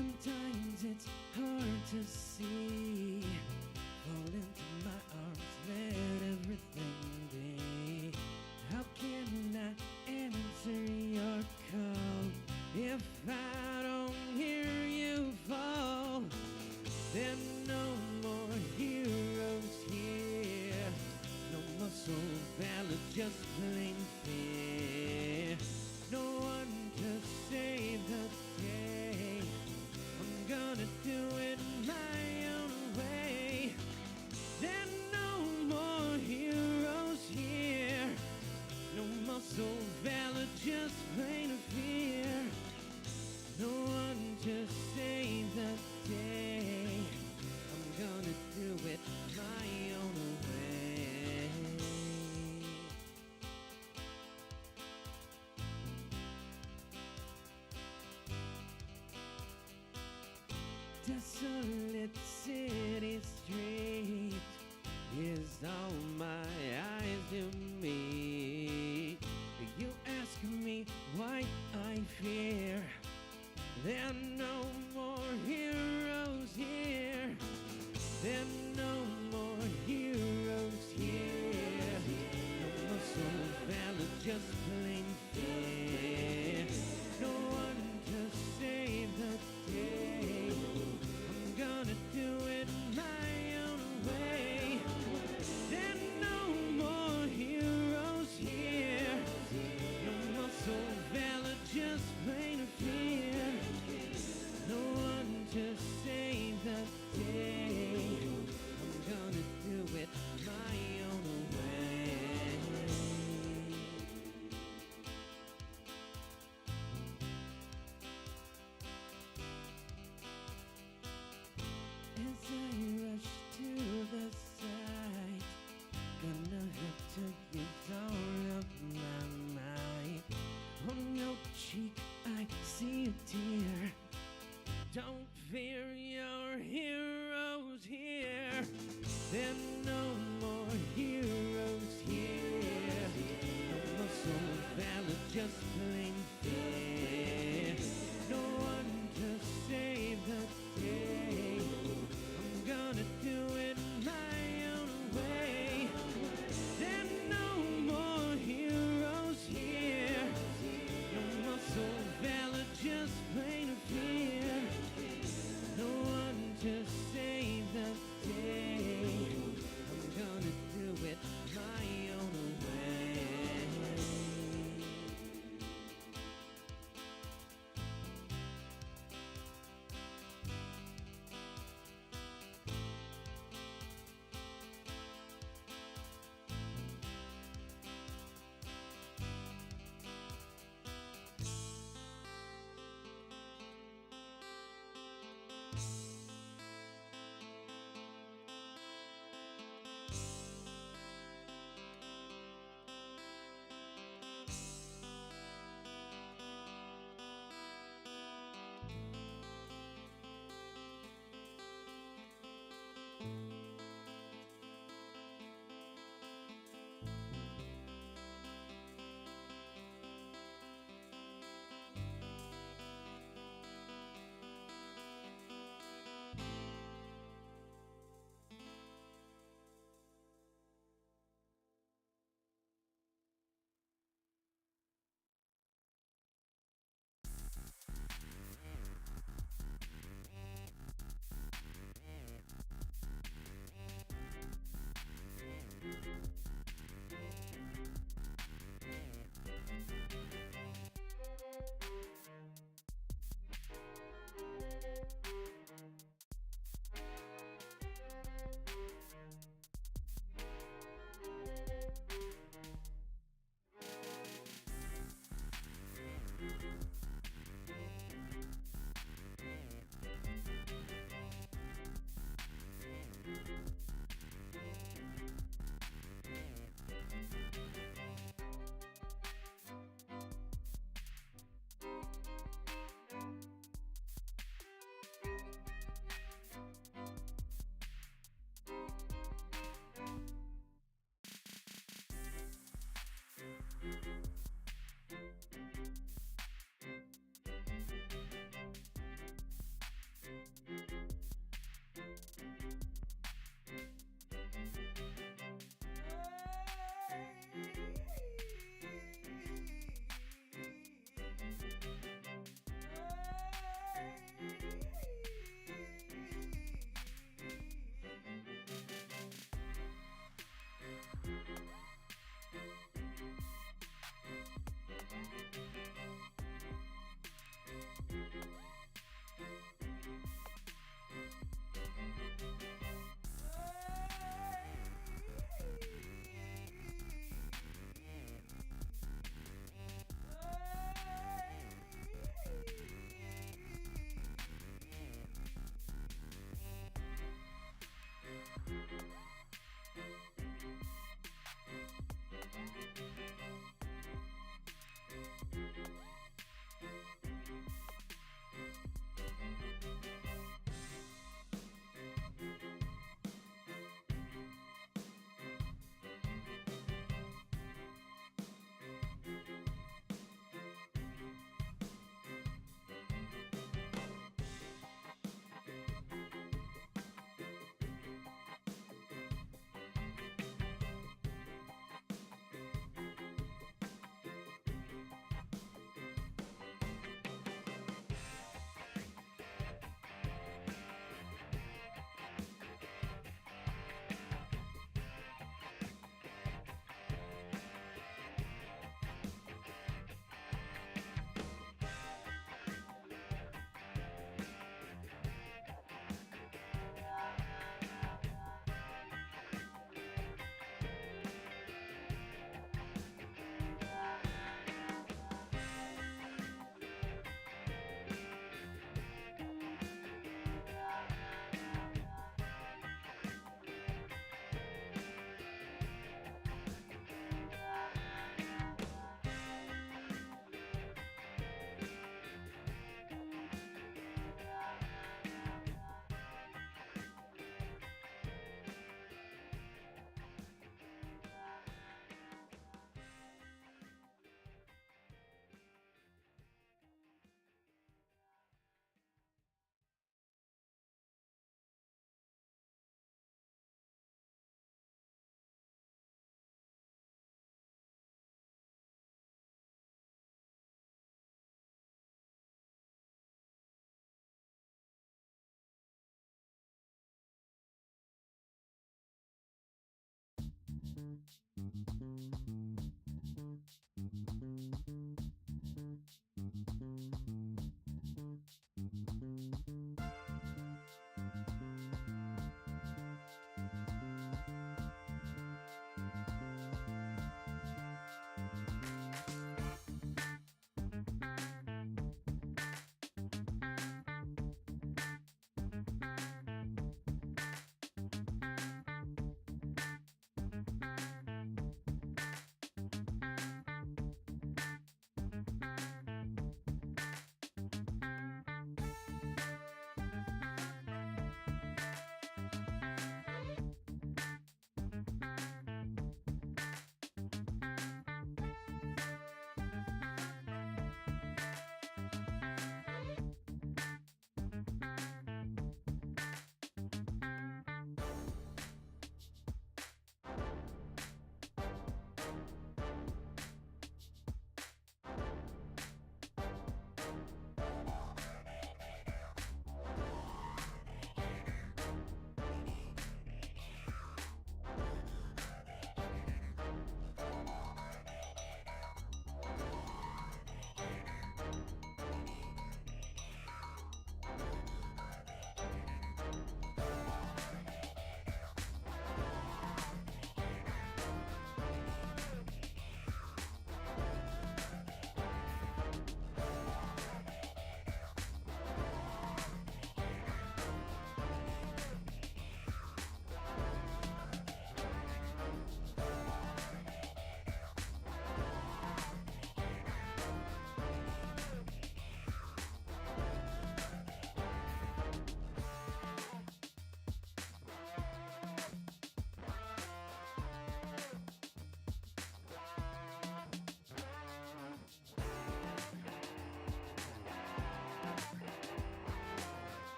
Sometimes it's hard to see. Fall into my arms, let everything be. How can I answer your call if I don't hear you fall? There are no more heroes here, no more soul ballad, just plain fear. No one to save the day. I'm gonna do it my own way. There are no more heroes here, no more soul valor, just plain fear. No one to save the day. I'm gonna do it my own way. Desolate city street is all my eyes do meet. You ask me why I fear. There are no more heroes here. There are no more heroes here. No more soul valor, just plain fear. No one to save the day. I'm gonna do it my own way. There are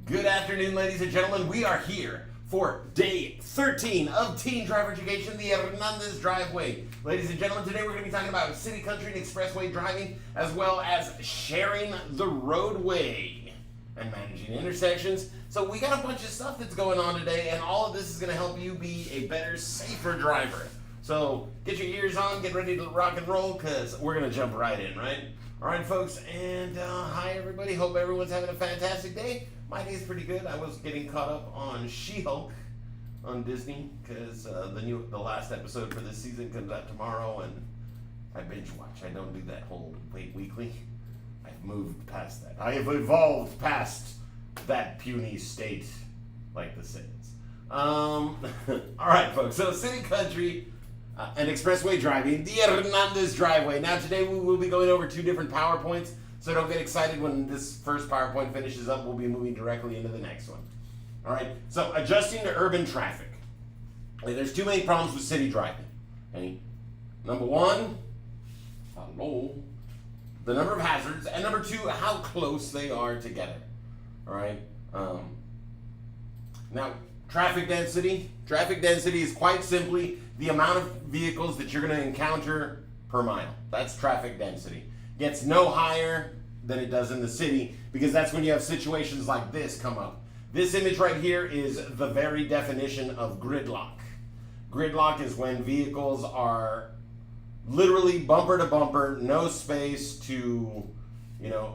Good afternoon, ladies and gentlemen. We are here for day 13 of Teen Driver Education, the Hernandez Driveway. Ladies and gentlemen, today we're going to be talking about city, country, and expressway driving, as well as sharing the roadway and managing intersections. So we got a bunch of stuff that's going on today, and all of this is going to help you be a better, safer driver. So get your ears on, get ready to rock and roll, because we're going to jump right in, right? All right, folks, and hi, everybody. Hope everyone's having a fantastic day. My day's pretty good. I was getting caught up on She-Hulk on Disney because the last episode for this season comes out tomorrow, and I binge watch. I don't do that whole wait weekly. I've moved past that. I have evolved past that puny state, like the Saiyans. All right, folks. So city, country, and expressway driving, the Hernandez Driveway. Now today we will be going over two different PowerPoints. So don't get excited when this first PowerPoint finishes up. We'll be moving directly into the next one. All right, so adjusting to urban traffic. Okay, there's two main problems with city driving. Okay? Number one, the number of hazards, and number two, how close they are together. All right. Now, traffic density. Traffic density is quite simply the amount of vehicles that you're going to encounter per mile. That's traffic density. Gets no higher than it does in the city, because that's when you have situations like this come up. This image right here is the very definition of gridlock. Gridlock is when vehicles are literally bumper to bumper, no space to,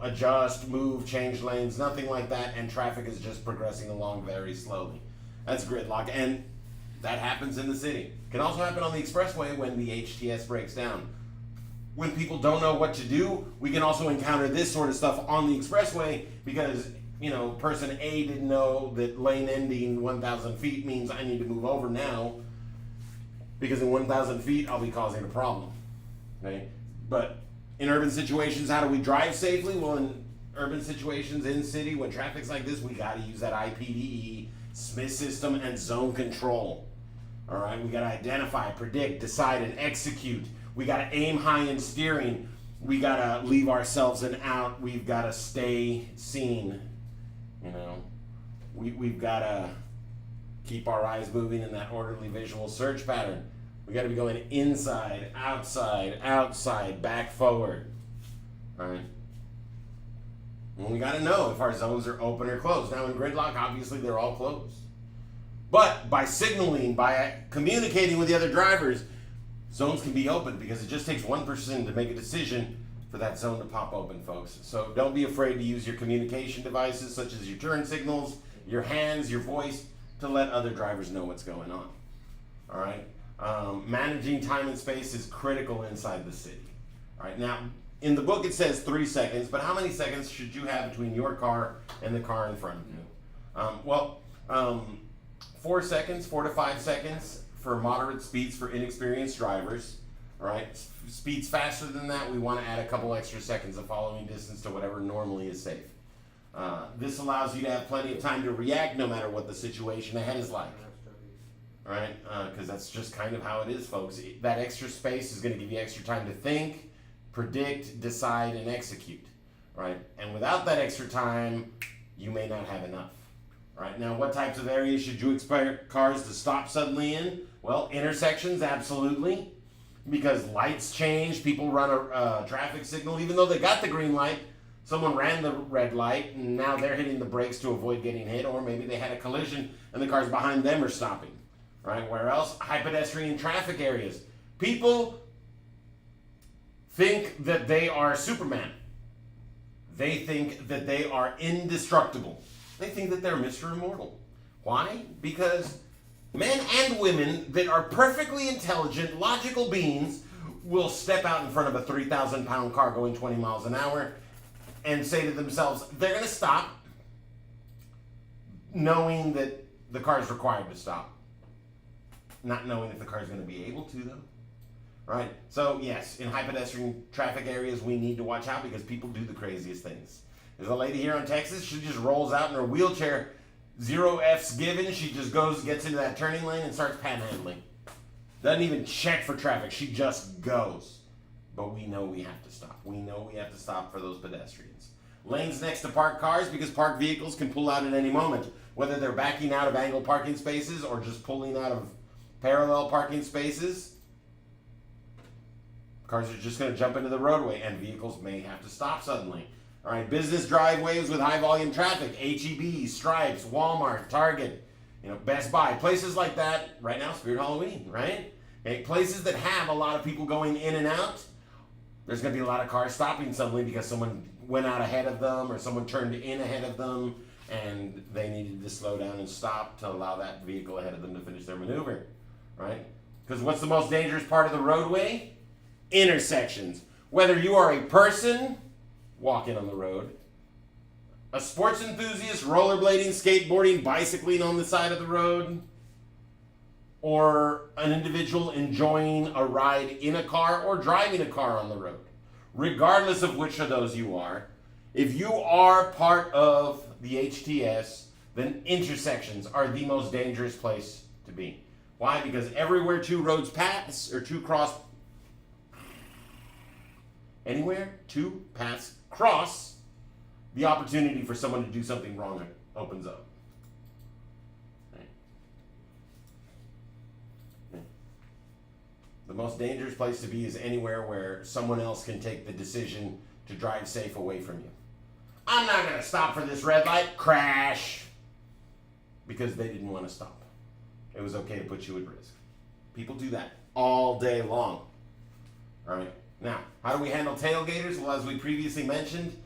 adjust, move, change lanes, nothing like that, and traffic is just progressing along very slowly. That's gridlock, and that happens in the city. It can also happen on the expressway when the HTS breaks down. When people don't know what to do, we can also encounter this sort of stuff on the expressway because, person A didn't know that lane ending 1,000 feet means I need to move over now because in 1,000 feet I'll be causing a problem. Okay? But in urban situations, how do we drive safely? Well, in urban situations, in city, when traffic's like this, we got to use that IPDE, Smith system, and zone control. All right? We got to identify, predict, decide, and execute. We got to aim high in steering. We got to leave ourselves an out. We've got to stay seen. We've got to keep our eyes moving in that orderly visual search pattern. We got to be going inside, outside, back, forward. All right. And we got to know if our zones are open or closed. Now in gridlock, obviously they're all closed. But by signaling, by communicating with the other drivers, zones can be open because it just takes one person to make a decision for that zone to pop open, folks. So don't be afraid to use your communication devices such as your turn signals, your hands, your voice to let other drivers know what's going on. All right. Managing time and space is critical inside the city. All right. Now, in the book it says 3 seconds, but how many seconds should you have between your car and the car in front of you? 4 seconds, 4 to 5 seconds for moderate speeds for inexperienced drivers. All right. Speeds faster than that, we want to add a couple extra seconds of following distance to whatever normally is safe. This allows you to have plenty of time to react no matter what the situation ahead is like. Right? Because that's just kind of how it is, folks. That extra space is going to give you extra time to think, predict, decide, and execute. Right? And without that extra time, you may not have enough. Right? Now, what types of areas should you expect cars to stop suddenly in? Well, intersections, absolutely. Because lights change, people run a traffic signal, even though they got the green light. Someone ran the red light, and now they're hitting the brakes to avoid getting hit, or maybe they had a collision, and the cars behind them are stopping. Right? Where else? High pedestrian traffic areas. People think that they are Superman. They think that they are indestructible. They think that they're Mr. Immortal. Why? Because men and women that are perfectly intelligent, logical beings will step out in front of a 3,000-pound car going 20 miles an hour and say to themselves, they're going to stop, knowing that the car is required to stop. Not knowing if the car is going to be able to, though. Right? So, yes, in high pedestrian traffic areas, we need to watch out because people do the craziest things. There's a lady here in Texas, she just rolls out in her wheelchair, 0 F's given, she just gets into that turning lane and starts panhandling. Doesn't even check for traffic, she just goes. But we know we have to stop. We know we have to stop for those pedestrians. Lanes next to parked cars because parked vehicles can pull out at any moment, whether they're backing out of angled parking spaces or just pulling out of parallel parking spaces. Cars are just going to jump into the roadway and vehicles may have to stop suddenly. All right, business driveways with high volume traffic, H-E-B, Stripes, Walmart, Target, Best Buy, places like that. Right now, Spirit Halloween, right? Okay, places that have a lot of people going in and out. There's going to be a lot of cars stopping suddenly because someone went out ahead of them or someone turned in ahead of them and they needed to slow down and stop to allow that vehicle ahead of them to finish their maneuver, right? Because what's the most dangerous part of the roadway? Intersections. Whether you are a person walking on the road, a sports enthusiast rollerblading, skateboarding, bicycling on the side of the road, or an individual enjoying a ride in a car or driving a car on the road. Regardless of which of those you are, if you are part of the HTS, then intersections are the most dangerous place to be. Why? Because everywhere two roads pass, or two cross, anywhere two paths cross, the opportunity for someone to do something wrong opens up. The most dangerous place to be is anywhere where someone else can take the decision to drive safe away from you. I'm not going to stop for this red light. Crash. Because they didn't want to stop. It was okay to put you at risk. People do that all day long. All right. Now, how do we handle tailgaters? Well, as we previously mentioned,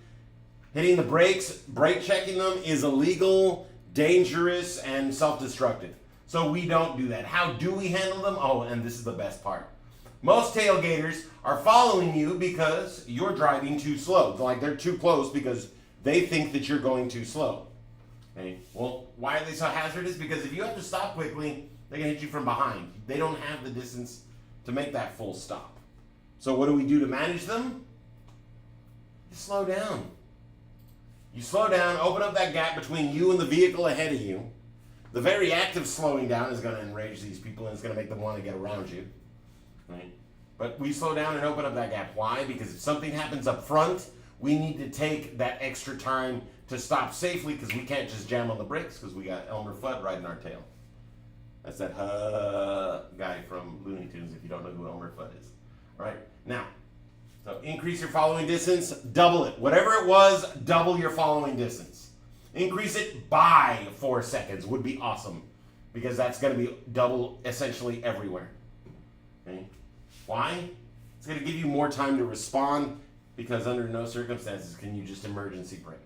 hitting the brakes, brake checking them is illegal, dangerous, and self-destructive. So we don't do that. How do we handle them? Oh, and this is the best part. Most tailgaters are following you because you're driving too slow. Like they're too close because they think that you're going too slow. Okay? Well, why are they so hazardous? Because if you have to stop quickly, they can hit you from behind. They don't have the distance to make that full stop. So what do we do to manage them? You slow down. You slow down, open up that gap between you and the vehicle ahead of you. The very act of slowing down is going to enrage these people and it's going to make them want to get around you. Right? But we slow down and open up that gap. Why? Because if something happens up front, we need to take that extra time to stop safely because we can't just jam on the brakes because we got Elmer Fudd riding our tail. That's that guy from Looney Tunes, if you don't know who Elmer Fudd is. All right, now, so increase your following distance, double it. Whatever it was, double your following distance. Increase it by 4 seconds would be awesome, because that's going to be double essentially everywhere. Okay? Why? It's going to give you more time to respond, because under no circumstances can you just emergency brake.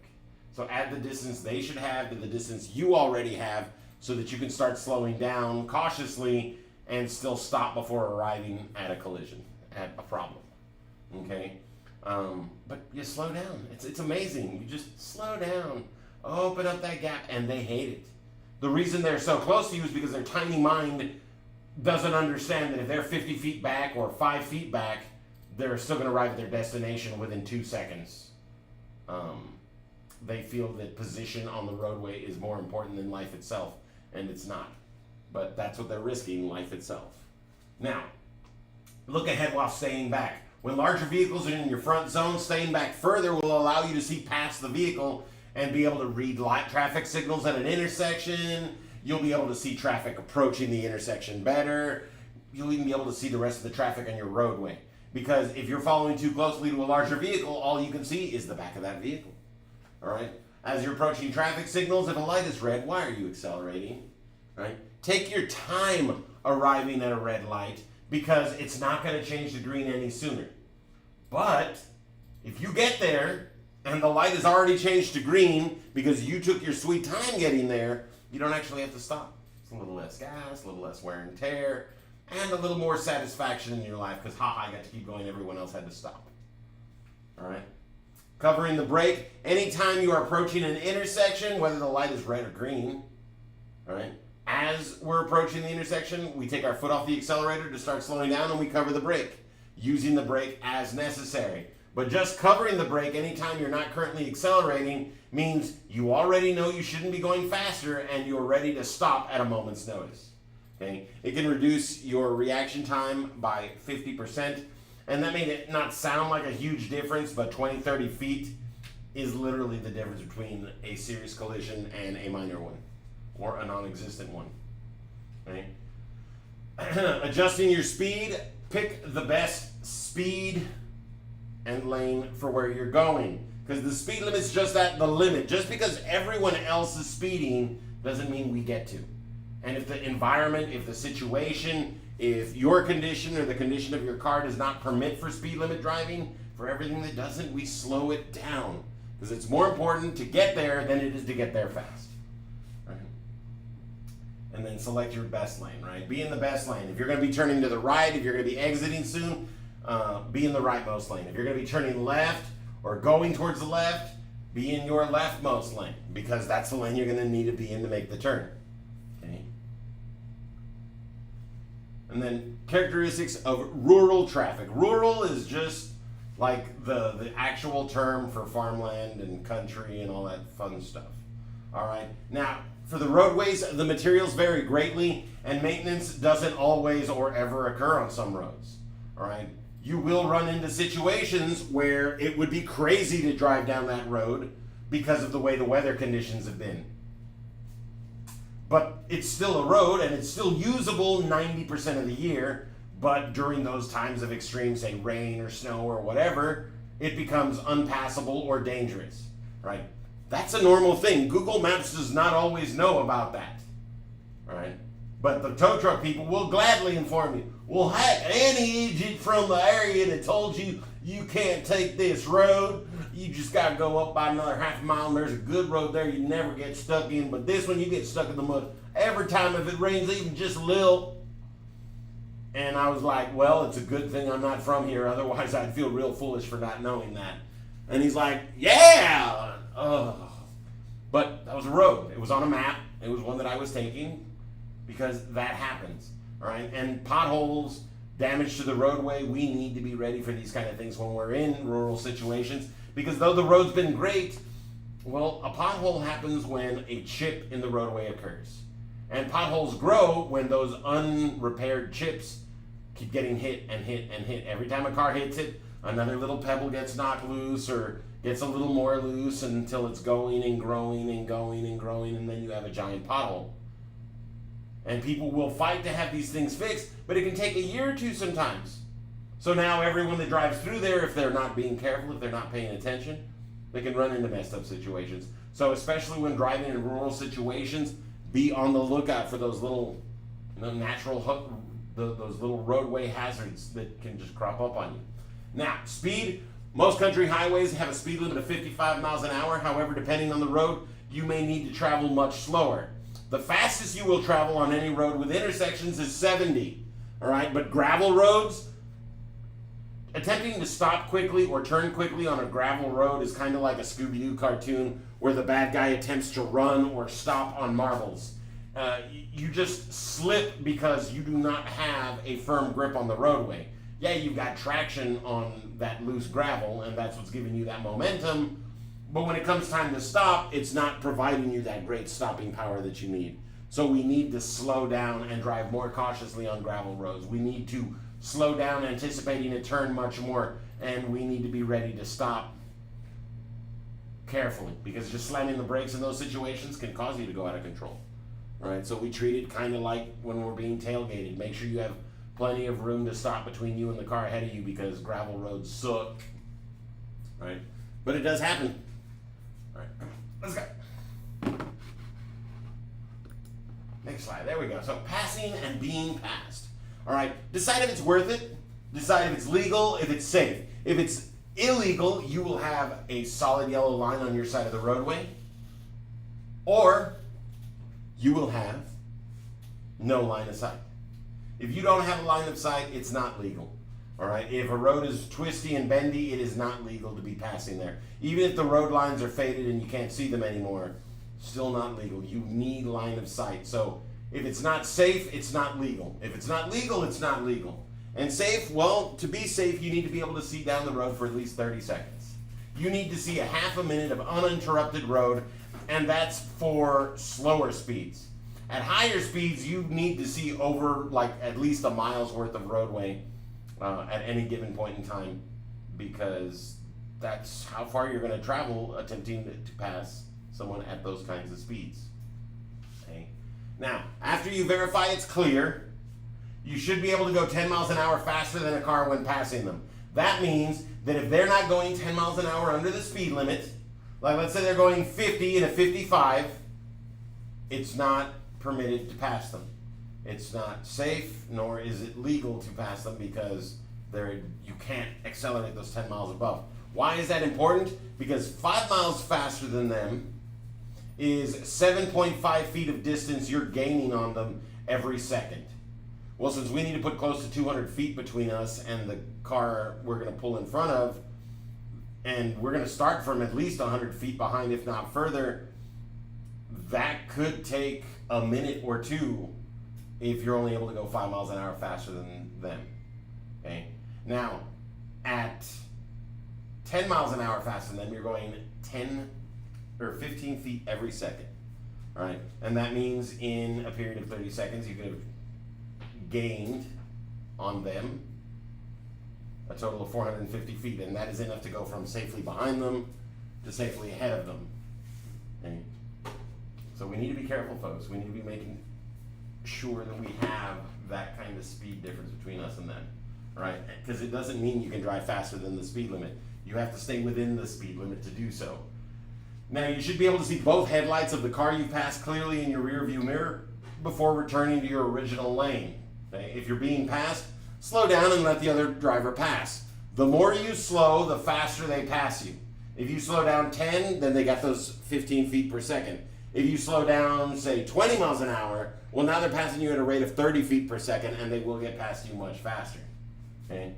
So add the distance they should have to the distance you already have, so that you can start slowing down cautiously and still stop before arriving at a collision, at a problem. Okay? But you slow down. It's amazing. You just slow down, open up that gap, and they hate it. The reason they're so close to you is because their tiny mind doesn't understand that if they're 50 feet back or 5 feet back, they're still going to arrive at their destination within 2 seconds. They feel that position on the roadway is more important than life itself, and it's not. But that's what they're risking, life itself. Now, look ahead while staying back. When larger vehicles are in your front zone, staying back further will allow you to see past the vehicle and be able to read light traffic signals at an intersection. You'll be able to see traffic approaching the intersection better. You'll even be able to see the rest of the traffic on your roadway. Because if you're following too closely to a larger vehicle, all you can see is the back of that vehicle. All right? As you're approaching traffic signals, if a light is red, why are you accelerating? Right? Take your time arriving at a red light, because it's not going to change to green any sooner. But if you get there and the light has already changed to green because you took your sweet time getting there, you don't actually have to stop. It's a little less gas, a little less wear and tear, and a little more satisfaction in your life because, I got to keep going. Everyone else had to stop. All right? Covering the brake. Anytime you are approaching an intersection, whether the light is red or green, all right? As we're approaching the intersection, we take our foot off the accelerator to start slowing down, and we cover the brake, using the brake as necessary. But just covering the brake anytime you're not currently accelerating means you already know you shouldn't be going faster, and you're ready to stop at a moment's notice. Okay? It can reduce your reaction time by 50%, and that may not sound like a huge difference, but 20, 30 feet is literally the difference between a serious collision and a minor one, or a non-existent one. Okay? Adjusting your speed, pick the best speed and lane for where you're going. Because the speed limit is just that, the limit. Just because everyone else is speeding doesn't mean we get to. And if the environment, if the situation, if your condition or the condition of your car does not permit for speed limit driving, for everything that doesn't, we slow it down. Because it's more important to get there than it is to get there fast. Right? And then select your best lane, right? Be in the best lane. If you're going to be turning to the right, if you're going to be exiting soon, be in the rightmost lane. If you're going to be turning left or going towards the left, be in your leftmost lane, because that's the lane you're going to need to be in to make the turn. Okay. And then characteristics of rural traffic. Rural is just like the actual term for farmland and country and all that fun stuff. All right. Now, for the roadways, the materials vary greatly, and maintenance doesn't always or ever occur on some roads. All right. You will run into situations where it would be crazy to drive down that road because of the way the weather conditions have been. But it's still a road, and it's still usable 90% of the year. But during those times of extreme, say rain or snow or whatever, it becomes unpassable or dangerous, right? That's a normal thing. Google Maps does not always know about that, right? But the tow truck people will gladly inform you. Well, heck, any idiot from the area that told you you can't take this road, you just got to go up by another half a mile, and there's a good road there you never get stuck in. But this one, you get stuck in the mud every time if it rains even just a little. And I was like, well, it's a good thing I'm not from here. Otherwise, I'd feel real foolish for not knowing that. And he's like, yeah. But that was a road. It was on a map. It was one that I was taking because that happens. All right. And potholes, damage to the roadway, we need to be ready for these kind of things when we're in rural situations. Because though the road's been great, well, a pothole happens when a chip in the roadway occurs. And potholes grow when those unrepaired chips keep getting hit and hit and hit. Every time a car hits it, another little pebble gets knocked loose or gets a little more loose until it's going and growing and going and growing, and then you have a giant pothole. And people will fight to have these things fixed, but it can take a year or two sometimes. So now everyone that drives through there, if they're not being careful, if they're not paying attention, they can run into messed up situations. So especially when driving in rural situations, be on the lookout for those little those little roadway hazards that can just crop up on you. Now, speed. Most country highways have a speed limit of 55 miles an hour. However, depending on the road, you may need to travel much slower. The fastest you will travel on any road with intersections is 70. All right, but gravel roads, attempting to stop quickly or turn quickly on a gravel road is kind of like a Scooby-Doo cartoon where the bad guy attempts to run or stop on marbles. You just slip because you do not have a firm grip on the roadway. Yeah, you've got traction on that loose gravel, and that's what's giving you that momentum. But when it comes time to stop, it's not providing you that great stopping power that you need. So we need to slow down and drive more cautiously on gravel roads. We need to slow down, anticipating a turn much more, and we need to be ready to stop carefully, because just slamming the brakes in those situations can cause you to go out of control. Right? So we treat it kind of like when we're being tailgated. Make sure you have plenty of room to stop between you and the car ahead of you, because gravel roads suck. Right? But it does happen. All right, let's go. Next slide. There we go. So passing and being passed. All right. Decide if it's worth it. Decide if it's legal, if it's safe. If it's illegal, you will have a solid yellow line on your side of the roadway, or you will have no line of sight. If you don't have a line of sight, it's not legal. All right. If a road is twisty and bendy, it is not legal to be passing there. Even if the road lines are faded and you can't see them anymore, still not legal. You need line of sight. So if it's not safe, it's not legal. If it's not legal, it's not legal. And safe, well, to be safe, you need to be able to see down the road for at least 30 seconds. You need to see a half a minute of uninterrupted road, and that's for slower speeds. At higher speeds, you need to see over like at least a mile's worth of roadway at any given point in time, because that's how far you're going to travel attempting to pass someone at those kinds of speeds. Okay. Now, after you verify it's clear, you should be able to go 10 miles an hour faster than a car when passing them. That means that if they're not going 10 miles an hour under the speed limit, like let's say they're going 50 in a 55, it's not permitted to pass them. It's not safe, nor is it legal to pass them, because you can't accelerate those 10 miles above. Why is that important? Because 5 miles faster than them is 7.5 feet of distance you're gaining on them every second. Well, since we need to put close to 200 feet between us and the car we're going to pull in front of, and we're going to start from at least 100 feet behind, if not further, that could take a minute or two if you're only able to go 5 miles an hour faster than them. Okay? Now, at 10 miles an hour faster than them, you're going 10 or 15 feet every second. All right? And that means in a period of 30 seconds, you could have gained on them a total of 450 feet, and that is enough to go from safely behind them to safely ahead of them. Okay? So we need to be careful, folks. We need to be making sure that we have that kind of speed difference between us and them, right? Because it doesn't mean you can drive faster than the speed limit. You have to stay within the speed limit to do so. Now, you should be able to see both headlights of the car you passed clearly in your rear view mirror before returning to your original lane. Okay? If you're being passed, slow down and let the other driver pass. The more you slow, the faster they pass you. If you slow down 10, then they got those 15 feet per second. If you slow down, say, 20 miles an hour, well, now they're passing you at a rate of 30 feet per second, and they will get past you much faster. Okay?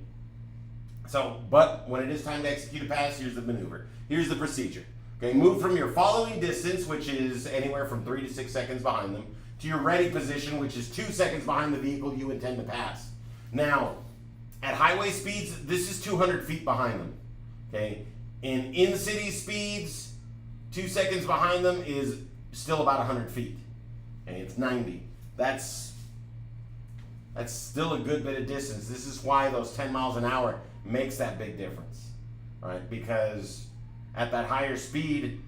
So, but when it is time to execute a pass, here's the maneuver. Here's the procedure. Okay, move from your following distance, which is anywhere from 3 to 6 seconds behind them, to your ready position, which is 2 seconds behind the vehicle you intend to pass. Now, at highway speeds, this is 200 feet behind them. Okay? In-city speeds, 2 seconds behind them is still about 100 feet. Okay? It's 90. That's still a good bit of distance. This is why those 10 miles an hour makes that big difference. Right? Because at that higher speed,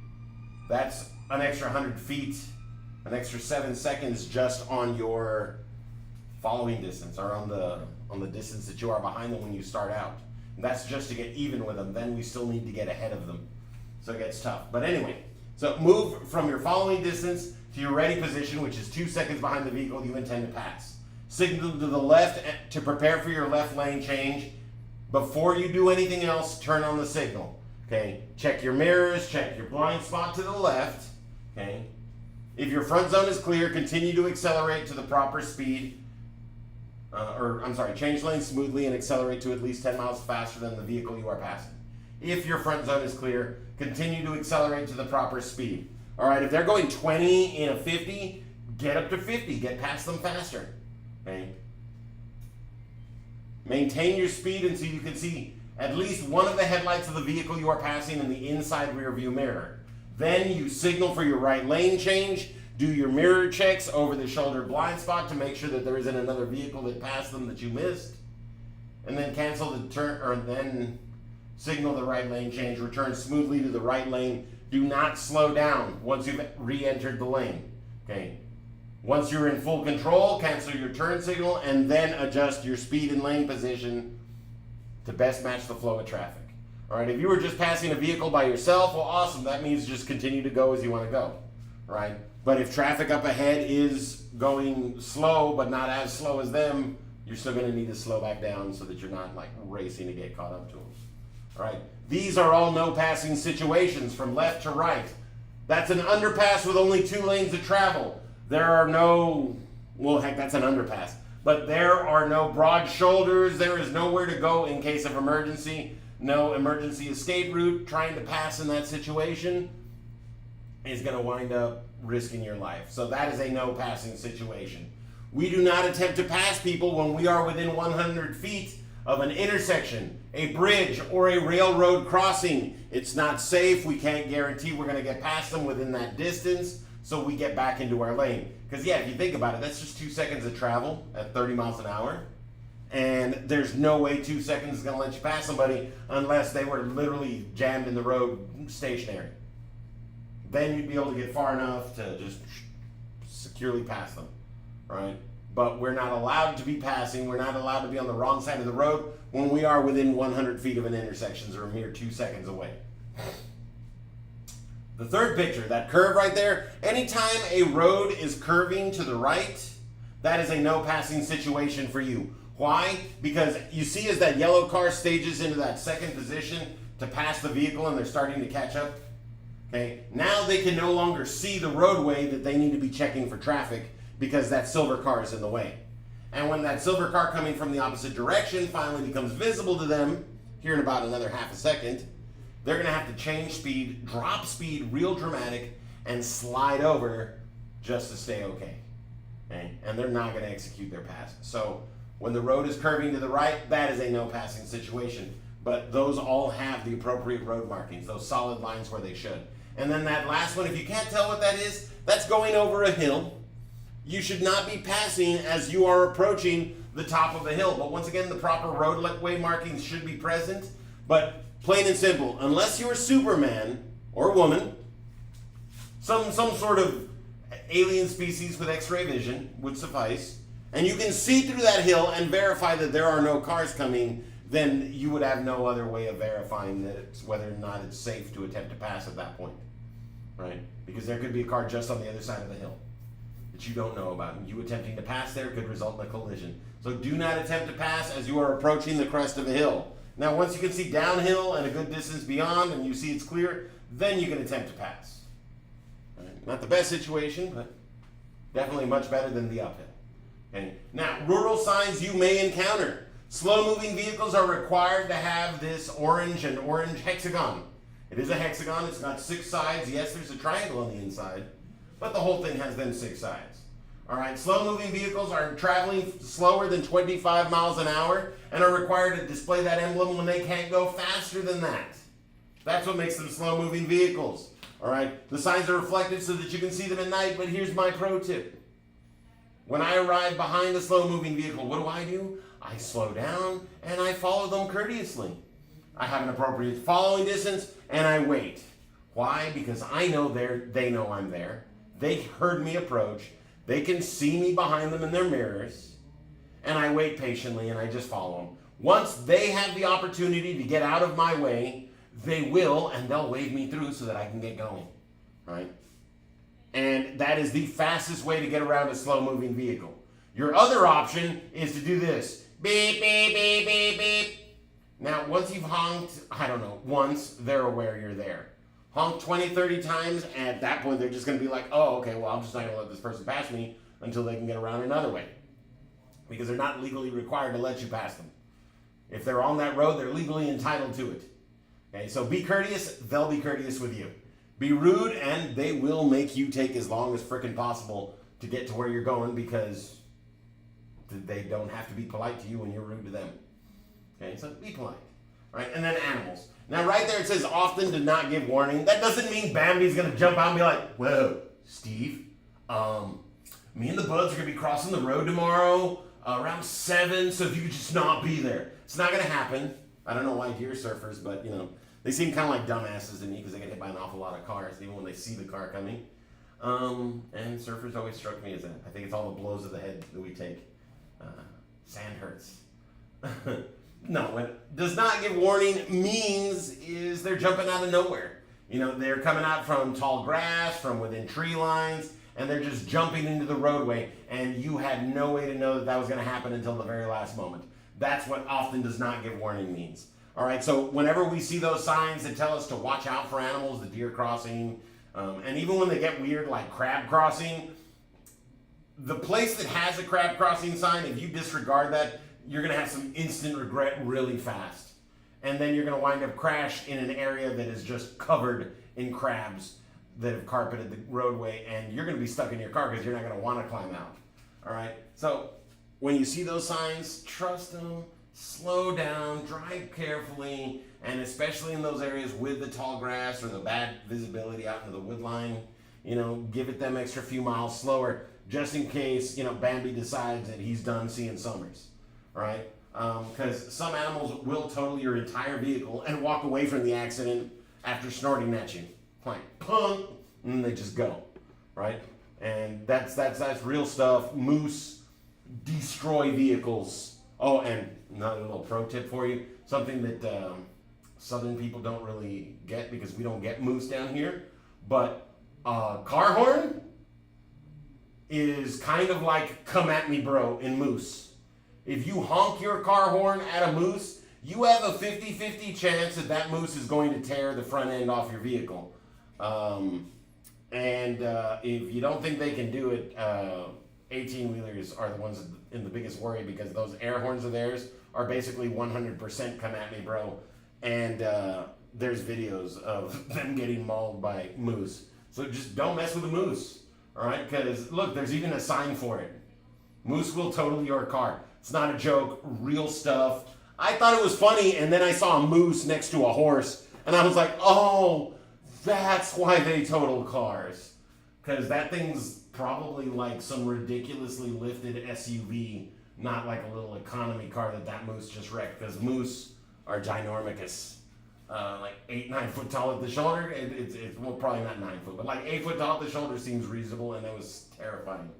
that's an extra 100 feet an extra 7 seconds just on your following distance, or on the distance that you are behind them when you start out. And that's just to get even with them. Then we still need to get ahead of them. So it gets tough. But anyway, so move from your following distance to your ready position, which is 2 seconds behind the vehicle you intend to pass. Signal to the left to prepare for your left lane change. Before you do anything else, turn on the signal. Okay, check your mirrors, check your blind spot to the left. Okay, if your front zone is clear, continue to accelerate to the proper speed. Change lanes smoothly and accelerate to at least 10 miles faster than the vehicle you are passing. If your front zone is clear, continue to accelerate to the proper speed. All right, if they're going 20 in a 50, get up to 50, get past them faster. Okay. Maintain your speed until you can see at least one of the headlights of the vehicle you are passing in the inside rear view mirror. Then you signal for your right lane change. Do your mirror checks over the shoulder blind spot to make sure that there isn't another vehicle that passed them that you missed. And then cancel the turn, or then signal the right lane change. Return smoothly to the right lane. Do not slow down once you've re-entered the lane. Okay. Once you're in full control, cancel your turn signal and then adjust your speed and lane position to best match the flow of traffic. All right. If you were just passing a vehicle by yourself, well, awesome. That means just continue to go as you want to go. All right. But if traffic up ahead is going slow, but not as slow as them, you're still going to need to slow back down so that you're not like racing to get caught up to them. All right. These are all no passing situations from left to right. That's an underpass with only 2 lanes of travel. There are no, well, heck, that's an underpass. But there are no broad shoulders. There is nowhere to go in case of emergency. No emergency escape route. Trying to pass in that situation is going to wind up risking your life. So that is a no passing situation. We do not attempt to pass people when we are within 100 feet of an intersection, a bridge, or a railroad crossing. It's not safe. We can't guarantee we're going to get past them within that distance, so we get back into our lane. Because yeah, if you think about it, that's just 2 seconds of travel at 30 miles an hour. And there's no way 2 seconds is going to let you pass somebody unless they were literally jammed in the road stationary. Then you'd be able to get far enough to just securely pass them, right? But we're not allowed to be passing. We're not allowed to be on the wrong side of the road when we are within 100 feet of an intersection, or a mere 2 seconds away. The third picture, that curve right there, anytime a road is curving to the right, that is a no passing situation for you. Why? Because you see as that yellow car stages into that second position to pass the vehicle and they're starting to catch up. Okay, now they can no longer see the roadway that they need to be checking for traffic because that silver car is in the way. And when that silver car coming from the opposite direction finally becomes visible to them, here in about another half a second, they're going to have to change speed, drop speed real dramatic, and slide over just to stay okay. Okay? And they're not going to execute their pass. So when the road is curving to the right, that is a no passing situation. But those all have the appropriate road markings, those solid lines where they should. And then that last one, if you can't tell what that is, that's going over a hill. You should not be passing as you are approaching the top of the hill. But once again, the proper roadway markings should be present. But plain and simple, unless you're Superman or woman, some sort of alien species with X-ray vision would suffice, and you can see through that hill and verify that there are no cars coming, then you would have no other way of verifying that whether or not it's safe to attempt to pass at that point, right? Because there could be a car just on the other side of the hill that you don't know about, and you attempting to pass there could result in a collision. So do not attempt to pass as you are approaching the crest of a hill. Now, once you can see downhill and a good distance beyond, and you see it's clear, then you can attempt to pass. Right? Not the best situation, but definitely much better than the uphill. Okay. Now, rural signs you may encounter. Slow-moving vehicles are required to have this orange hexagon. It is a hexagon. It's got 6 sides. Yes, there's a triangle on the inside, but the whole thing has them 6 sides. All right, slow-moving vehicles are traveling slower than 25 miles an hour and are required to display that emblem when they can't go faster than that. That's what makes them slow-moving vehicles. All right, the signs are reflected so that you can see them at night, but here's my pro tip. When I arrive behind a slow-moving vehicle, what do? I slow down and I follow them courteously. I have an appropriate following distance and I wait. Why? Because I know they know I'm there. They heard me approach. They can see me behind them in their mirrors. And I wait patiently and I just follow them. Once they have the opportunity to get out of my way, they will, and they'll wave me through so that I can get going, right? And that is the fastest way to get around a slow-moving vehicle. Your other option is to do this. Beep, beep, beep, beep, beep. Now, once you've honked, I don't know, once, they're aware you're there. Honk 20, 30 times, and at that point, they're just going to be like, oh, okay, well, I'm just not going to let this person pass me until they can get around another way. Because they're not legally required to let you pass them. If they're on that road, they're legally entitled to it. Okay, so be courteous, they'll be courteous with you. Be rude, and they will make you take as long as frickin' possible to get to where you're going because they don't have to be polite to you when you're rude to them. Okay, so be polite. Right, and then animals. Now right there it says often do not give warning. That doesn't mean Bambi's going to jump out and be like, whoa, Steve, me and the buds are going to be crossing the road tomorrow around 7, so if you could just not be there. It's not going to happen. I don't know why deer surfers, but, you know, they seem kind of like dumbasses to me because they get hit by an awful lot of cars, even when they see the car coming. And surfers always struck me as that. I think it's all the blows of the head that we take. Sand hurts. No, what does not give warning means is they're jumping out of nowhere. You know, they're coming out from tall grass, from within tree lines, and they're just jumping into the roadway, and you had no way to know that that was going to happen until the very last moment. That's what often does not give warning means. All right, so whenever we see those signs that tell us to watch out for animals, the deer crossing, and even when they get weird like crab crossing, the place that has a crab crossing sign, if you disregard that, you're going to have some instant regret really fast. And then you're going to wind up crashed in an area that is just covered in crabs that have carpeted the roadway, and you're going to be stuck in your car because you're not going to want to climb out. All right, so when you see those signs, trust them. Slow down, drive carefully, and especially in those areas with the tall grass or the bad visibility out into the wood line, you know, give it them extra few miles slower just in case, you know, Bambi decides that he's done seeing summers, right? Because some animals will total your entire vehicle and walk away from the accident after snorting at you. Like, punk, and they just go, right? And that's real stuff. Moose destroy vehicles. Oh, and another little pro tip for you, something that southern people don't really get because we don't get moose down here, but car horn is kind of like come at me bro in moose. If you honk your car horn at a moose, you have a 50-50 chance that that moose is going to tear the front end off your vehicle. And if you don't think they can do it, 18-wheelers are the ones in the biggest worry because those air horns of theirs are basically 100% come at me, bro. And there's videos of them getting mauled by moose. So just don't mess with a moose, all right? Because, look, there's even a sign for it. Moose will total your car. It's not a joke, real stuff. I thought it was funny, and then I saw a moose next to a horse, and I was like, oh, that's why they total cars. Because that thing's probably like some ridiculously lifted SUV, not like a little economy car that moose just wrecked, because moose are ginormicus. Like 8-9 foot tall at the shoulder. It's well, probably not 9 foot, but like 8 foot tall at the shoulder seems reasonable, and that was terrifying.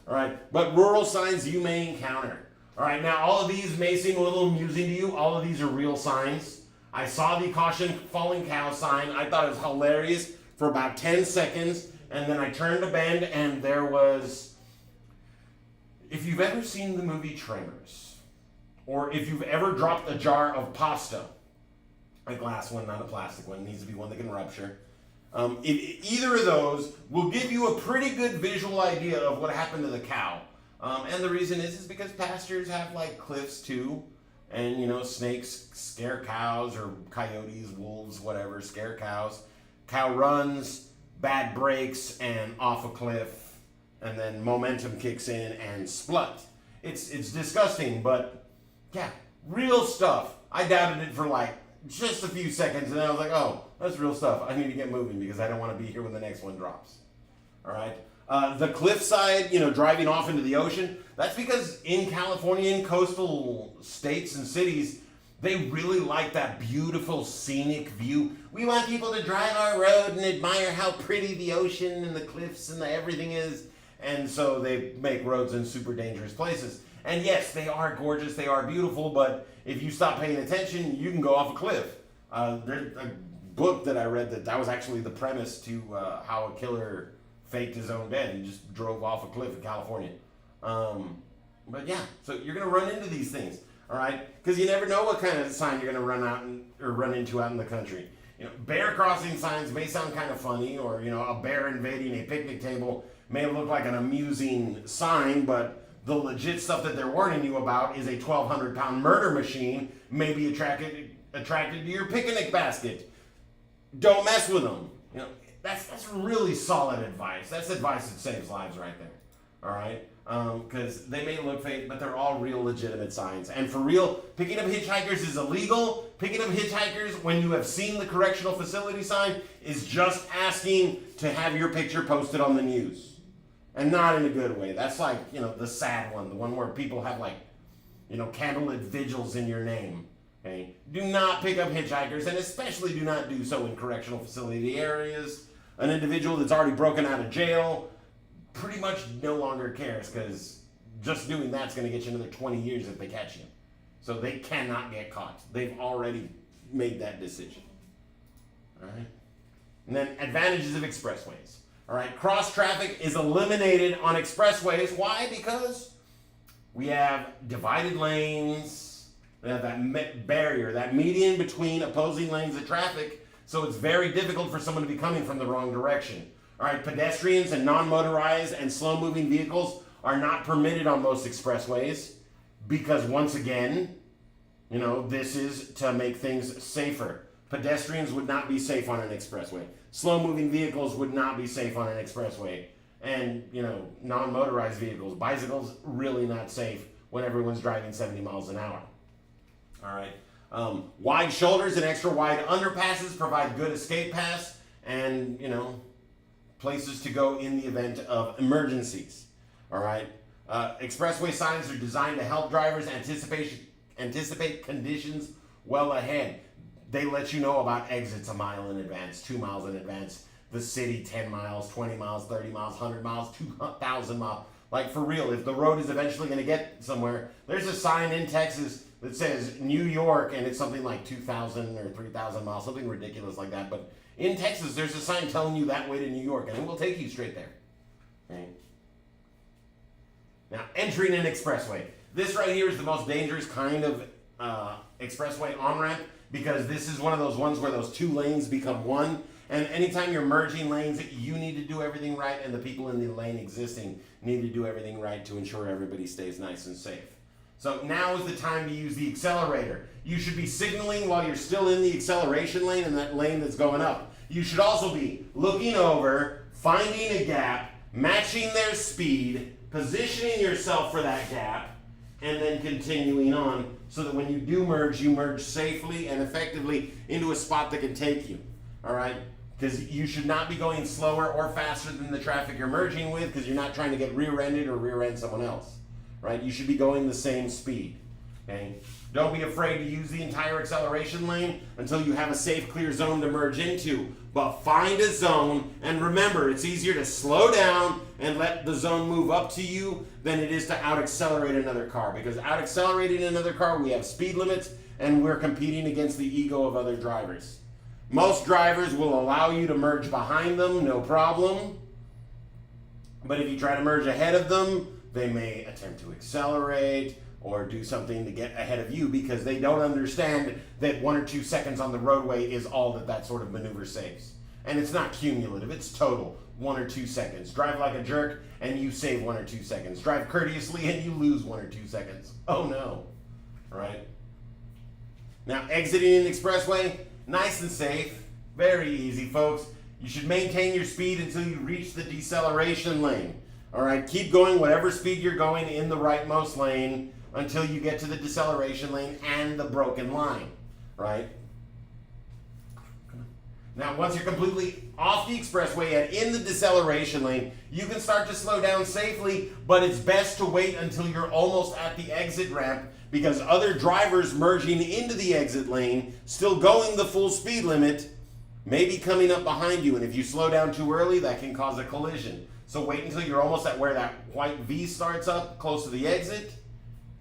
All right, but rural signs you may encounter. All right, now all of these may seem a little amusing to you. All of these are real signs. I saw the caution falling cow sign. I thought it was hilarious for about 10 seconds. And then I turned a bend, and there was, if you've ever seen the movie Tremors, or if you've ever dropped a jar of pasta, a glass one, not a plastic one, it needs to be one that can rupture, either of those will give you a pretty good visual idea of what happened to the cow. And the reason is because pastures have like cliffs too, and you know, snakes scare cows, or coyotes, wolves, whatever, scare cows. Cow runs, bad brakes, and off a cliff, and then momentum kicks in and splut. It's disgusting, but yeah, real stuff. I doubted it for like just a few seconds, and then I was like, oh, that's real stuff. I need to get moving because I don't want to be here when the next one drops. All right. The cliffside, you know, driving off into the ocean, that's because in California, in coastal states and cities, They really like that beautiful scenic view. We want people to drive our road and admire how pretty the ocean and the cliffs and everything is. And so they make roads in super dangerous places. And yes, they are gorgeous, they are beautiful, but if you stop paying attention, you can go off a cliff. There's a book that I read that was actually the premise to how a killer faked his own death. He just drove off a cliff in California. But yeah, so you're going to run into these things. All right, because you never know what kind of sign you're going to run into out in the country. You know, bear crossing signs may sound kind of funny, or a bear invading a picnic table may look like an amusing sign, but the legit stuff that they're warning you about is a 1,200-pound murder machine may be attracted to your picnic basket. Don't mess with them. That's really solid advice. That's advice that saves lives right there. All right. Because they may look fake, but they're all real legitimate signs. And for real, picking up hitchhikers is illegal. Picking up hitchhikers when you have seen the correctional facility sign is just asking to have your picture posted on the news. And not in a good way. That's like, the sad one, the one where people have candlelit vigils in your name. Okay? Do not pick up hitchhikers, and especially do not do so in correctional facility areas. An individual that's already broken out of jail pretty much no longer cares, because just doing that's going to get you another 20 years if they catch you. So they cannot get caught. They've already made that decision. All right. And then advantages of expressways. All right. Cross traffic is eliminated on expressways. Why? Because we have divided lanes. We have that barrier, that median between opposing lanes of traffic. So it's very difficult for someone to be coming from the wrong direction. All right, pedestrians and non-motorized and slow-moving vehicles are not permitted on most expressways because, once again, this is to make things safer. Pedestrians would not be safe on an expressway. Slow-moving vehicles would not be safe on an expressway. And, non-motorized vehicles, bicycles, really not safe when everyone's driving 70 miles an hour. All right. Wide shoulders and extra wide underpasses provide good escape paths and, places to go in the event of emergencies. All right. Expressway signs are designed to help drivers anticipate conditions well ahead. They let you know about exits a mile in advance, 2 miles in advance, the city 10 miles, 20 miles, 30 miles, 100 miles, 2,000 miles. Like, for real, if the road is eventually going to get somewhere, there's a sign in Texas that says New York, and it's something like 2,000 or 3,000 miles, something ridiculous like that. But in Texas, there's a sign telling you that way to New York, and it will take you straight there. Okay. Now, entering an expressway. This right here is the most dangerous kind of expressway on-ramp, because this is one of those ones where those two lanes become one. And anytime you're merging lanes, you need to do everything right, and the people in the lane existing need to do everything right to ensure everybody stays nice and safe. So now is the time to use the accelerator. You should be signaling while you're still in the acceleration lane and that lane that's going up. You should also be looking over, finding a gap, matching their speed, positioning yourself for that gap, and then continuing on so that when you do merge, you merge safely and effectively into a spot that can take you. All right? Because you should not be going slower or faster than the traffic you're merging with, because you're not trying to get rear-ended or rear-end someone else. Right? You should be going the same speed. Okay? Don't be afraid to use the entire acceleration lane until you have a safe, clear zone to merge into. But find a zone, and remember, it's easier to slow down and let the zone move up to you than it is to out-accelerate another car. Because out-accelerating another car, we have speed limits, and we're competing against the ego of other drivers. Most drivers will allow you to merge behind them, no problem. But if you try to merge ahead of them, they may attempt to accelerate or do something to get ahead of you, because they don't understand that 1 or 2 seconds on the roadway is all that sort of maneuver saves. And it's not cumulative, it's total. 1 or 2 seconds. Drive like a jerk and you save 1 or 2 seconds. Drive courteously and you lose 1 or 2 seconds. Oh no. Right? Now, exiting an expressway, nice and safe. Very easy, folks. You should maintain your speed until you reach the deceleration lane. All right, keep going whatever speed you're going in the rightmost lane until you get to the deceleration lane and the broken line, right? Now, once you're completely off the expressway and in the deceleration lane, you can start to slow down safely, but it's best to wait until you're almost at the exit ramp because other drivers merging into the exit lane, still going the full speed limit, may be coming up behind you. And if you slow down too early, that can cause a collision. So wait until you're almost at where that white V starts up, close to the exit.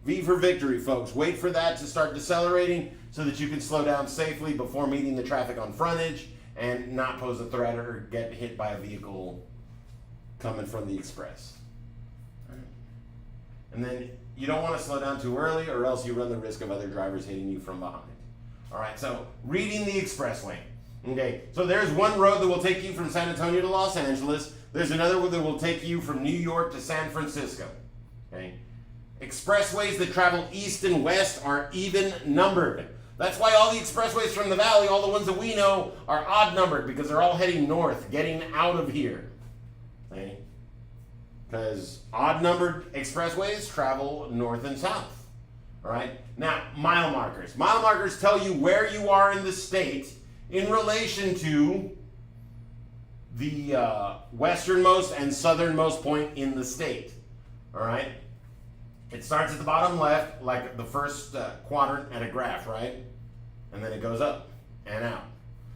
V for victory, folks. Wait for that to start decelerating so that you can slow down safely before meeting the traffic on frontage and not pose a threat or get hit by a vehicle coming from the express. And then you don't want to slow down too early or else you run the risk of other drivers hitting you from behind. All right, so reading the expressway. Okay, so there's one road that will take you from San Antonio to Los Angeles. There's another one that will take you from New York to San Francisco. Okay, expressways that travel east and west are even numbered. That's why all the expressways from the valley, all the ones that we know, are odd numbered because they're all heading north, getting out of here. Okay? Because odd numbered expressways travel north and south. All right? Now, mile markers. Mile markers tell you where you are in the state in relation to the westernmost and southernmost point in the state. All right? It starts at the bottom left, like the first quadrant at a graph, right? And then it goes up and out,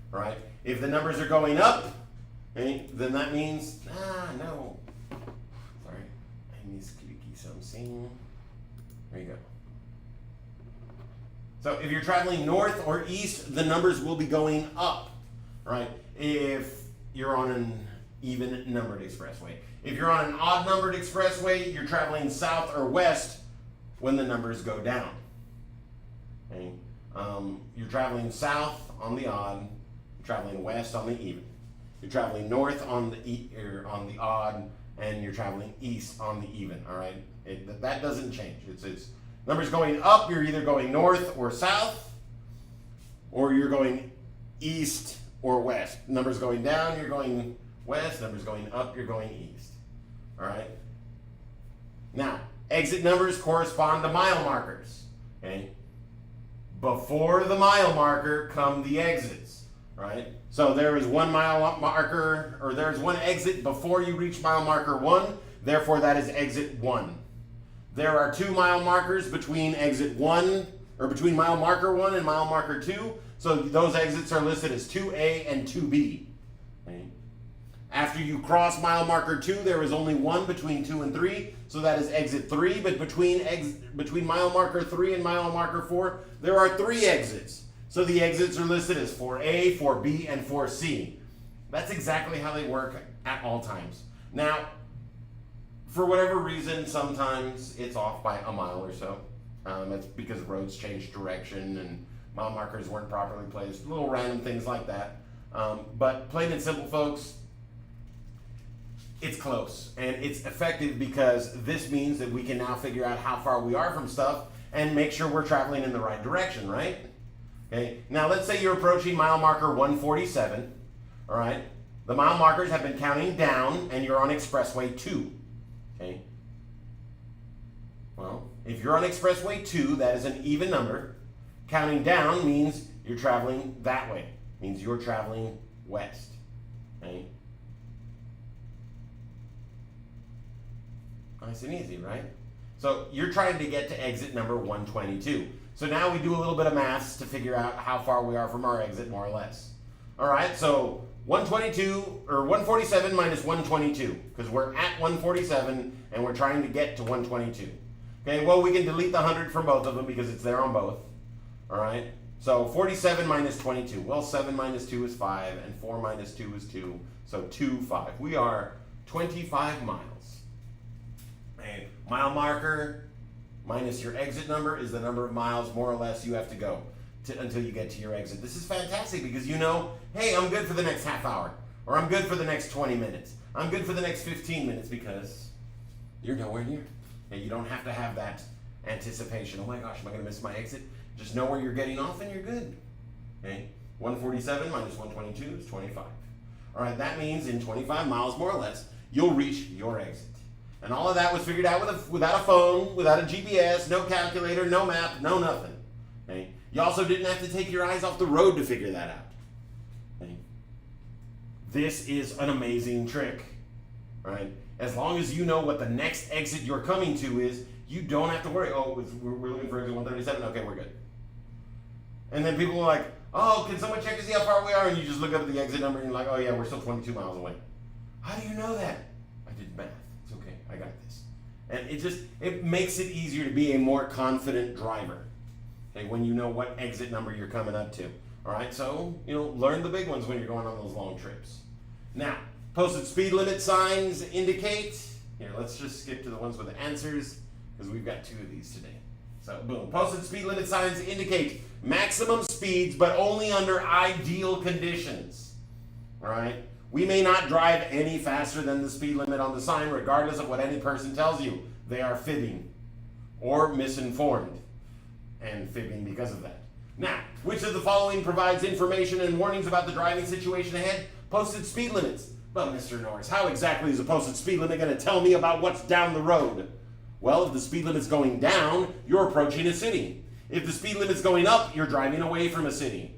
right? If the numbers are going up, okay, then that means, no. Sorry, I missed something. There you go. So if you're traveling north or east, the numbers will be going up, right? If you're on an even numbered expressway. If you're on an odd numbered expressway, you're traveling south or west when the numbers go down. Okay? You're traveling south on the odd, you're traveling west on the even. You're traveling north on the odd, and you're traveling east on the even. All right, that doesn't change. It's numbers going up. You're either going north or south, or you're going east or west. Numbers going down, you're going west. Numbers going up, you're going east. All right. Now, exit numbers correspond to mile markers. Okay. Before the mile marker come the exits. Right. So there is one mile marker, or there's one exit before you reach mile marker 1. Therefore, that is exit 1. There are 2 mile markers between exit 1, or between mile marker 1 and mile marker 2. So those exits are listed as 2A and 2B. Okay. After you cross mile marker 2, there is only one between 2 and 3, so that is exit 3. But between mile marker 3 and mile marker 4, there are 3 exits. So the exits are listed as 4A, 4B, and 4C. That's exactly how they work at all times. Now, for whatever reason, sometimes it's off by a mile or so. It's because roads changed direction and mile markers weren't properly placed, little random things like that. But plain and simple, folks, it's close and it's effective because this means that we can now figure out how far we are from stuff and make sure we're traveling in the right direction, right? Okay. Now let's say you're approaching mile marker 147. All right. The mile markers have been counting down and you're on expressway 2. Okay. Well, if you're on expressway 2, that is an even number. Counting down means you're traveling that way. Means you're traveling west. Okay. Nice and easy, right? So you're trying to get to exit number 122. So now we do a little bit of maths to figure out how far we are from our exit, more or less. All right, so 122 or 147 minus 122, because we're at 147 and we're trying to get to 122. Okay, well, we can delete the 100 from both of them because it's there on both. All right, so 47 minus 22. Well, 7 minus 2 is 5, and 4 minus 2 is 2, so 2, 5. We are 25 miles. A mile marker minus your exit number is the number of miles, more or less, you have to go until you get to your exit. This is fantastic because you know, hey, I'm good for the next half hour, or I'm good for the next 20 minutes. I'm good for the next 15 minutes because you're nowhere near. And you don't have to have that anticipation. Oh my gosh, am I going to miss my exit? Just know where you're getting off and you're good. Okay, 147 minus 122 is 25. All right, that means in 25 miles, more or less, you'll reach your exit. And all of that was figured out without a phone, without a GPS, no calculator, no map, no nothing. Okay? You also didn't have to take your eyes off the road to figure that out. Okay? This is an amazing trick, right? As long as you know what the next exit you're coming to is, you don't have to worry. Oh, we're looking for exit 137. Okay, we're good. And then people are like, oh, can someone check to see how far we are? And you just look up at the exit number and you're like, oh yeah, we're still 22 miles away. How do you know that? I did math. It's okay. I got this. And it makes it easier to be a more confident driver. Okay, when you know what exit number you're coming up to. All right, so, learn the big ones when you're going on those long trips. Now, posted speed limit signs indicate, here, let's just skip to the ones with the answers, because we've got 2 of these today. So, boom. Posted speed limit signs indicate maximum speeds, but only under ideal conditions. All right? We may not drive any faster than the speed limit on the sign, regardless of what any person tells you. They are fibbing or misinformed, and fibbing because of that. Now, which of the following provides information and warnings about the driving situation ahead? Posted speed limits. Well, Mr. Norris, how exactly is a posted speed limit going to tell me about what's down the road? Well, if the speed limit's going down, you're approaching a city. If the speed limit's going up, you're driving away from a city.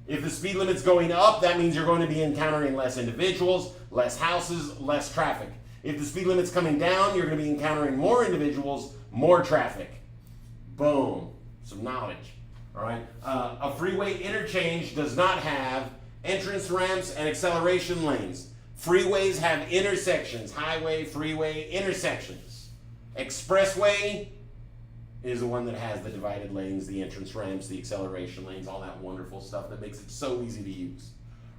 If the speed limit's going up, that means you're going to be encountering less individuals, less houses, less traffic. If the speed limit's coming down, you're going to be encountering more individuals, more traffic. Boom. Some knowledge. All right. A freeway interchange does not have entrance ramps and acceleration lanes. Freeways have intersections. Highway, freeway, intersections. Expressway is the one that has the divided lanes, the entrance ramps, the acceleration lanes, all that wonderful stuff that makes it so easy to use,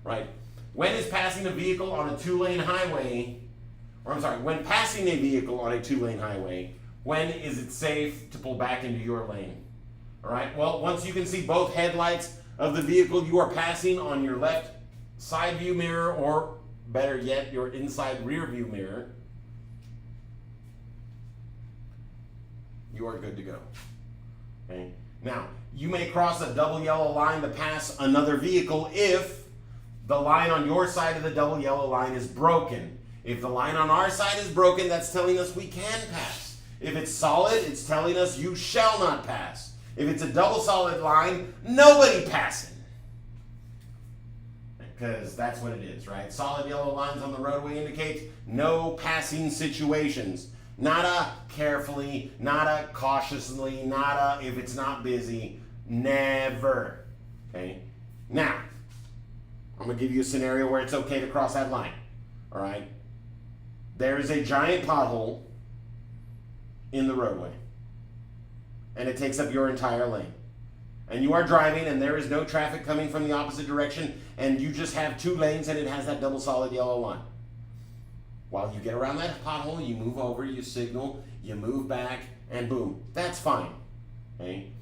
right? When is passing a vehicle on a 2-lane highway, when passing a vehicle on a 2-lane highway, when is it safe to pull back into your lane? All right, well, once you can see both headlights of the vehicle you are passing on your left side view mirror, or better yet, your inside rear view mirror, you are good to go. Okay. Now, you may cross a double yellow line to pass another vehicle if the line on your side of the double yellow line is broken. If the line on our side is broken, that's telling us we can pass. If it's solid, it's telling us you shall not pass. If it's a double solid line, nobody passing. Because that's what it is, right? Solid yellow lines on the roadway indicate no passing situations. Not a carefully, not a cautiously, not a if it's not busy. Never. Okay? Now, I'm going to give you a scenario where it's okay to cross that line. All right? There is a giant pothole in the roadway. And it takes up your entire lane. And you are driving and there is no traffic coming from the opposite direction, and you just have 2 lanes and it has that double solid yellow line. While you get around that pothole, you move over, you signal, you move back, and boom, that's fine. Okay?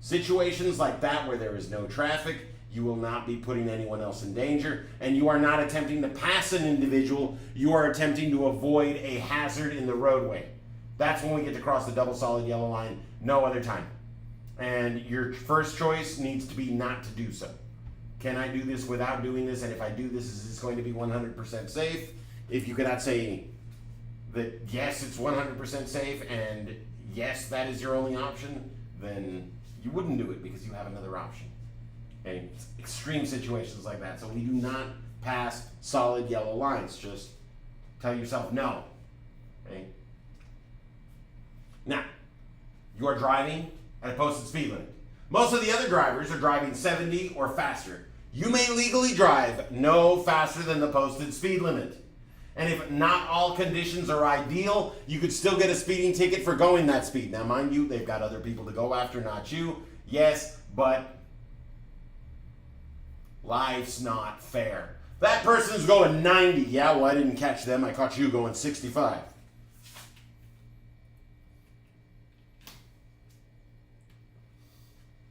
Situations like that where there is no traffic, you will not be putting anyone else in danger, and you are not attempting to pass an individual, you are attempting to avoid a hazard in the roadway. That's when we get to cross the double solid yellow line, no other time. And your first choice needs to be not to do so. Can I do this without doing this? And if I do this, is this going to be 100% safe? If you cannot say that yes, it's 100% safe, and yes, that is your only option, then you wouldn't do it because you have another option. Okay? It's extreme situations like that. So we do not pass solid yellow lines. Just tell yourself no. Okay? Now, you are driving at a posted speed limit. Most of the other drivers are driving 70 or faster. You may legally drive no faster than the posted speed limit. And if not all conditions are ideal, you could still get a speeding ticket for going that speed. Now, mind you, they've got other people to go after, not you. Yes, but life's not fair. That person's going 90. Yeah, well, I didn't catch them. I caught you going 65.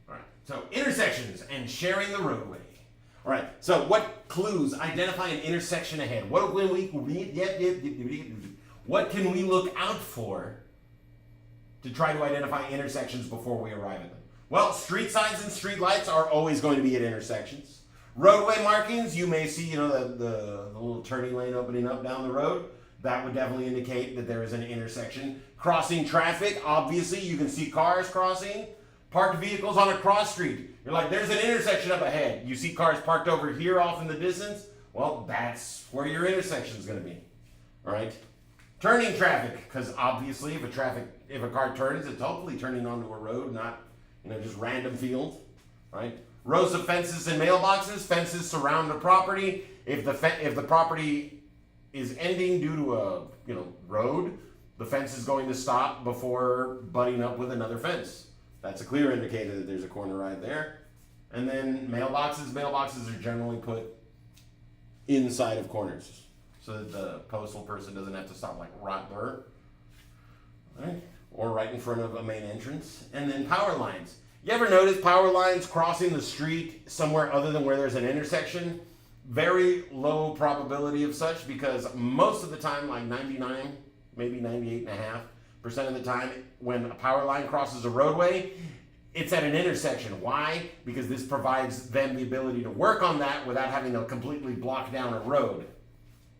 All right, so intersections and sharing the roadway. All right, so what clues identify an intersection ahead? What can we look out for to try to identify intersections before we arrive at them? Well, street signs and street lights are always going to be at intersections. Roadway markings, you may see, the little turning lane opening up down the road. That would definitely indicate that there is an intersection. Crossing traffic, obviously, you can see cars crossing. Parked vehicles on a cross street. You're like, there's an intersection up ahead. You see cars parked over here off in the distance. Well, that's where your intersection is going to be. All right. Turning traffic, because obviously if a car turns, it's hopefully turning onto a road, not just random field. Right. Rows of fences and mailboxes. Fences surround the property. If the property is ending due to a road, the fence is going to stop before butting up with another fence. That's a clear indicator that there's a corner right there. And then mailboxes. Mailboxes are generally put inside of corners so that the postal person doesn't have to stop like right there, right? Or right in front of a main entrance. And then power lines. You ever notice power lines crossing the street somewhere other than where there's an intersection? Very low probability of such, because most of the time, like 99, maybe 98.5% of the time, when a power line crosses a roadway, it's at an intersection. Why? Because this provides them the ability to work on that without having to completely block down a road.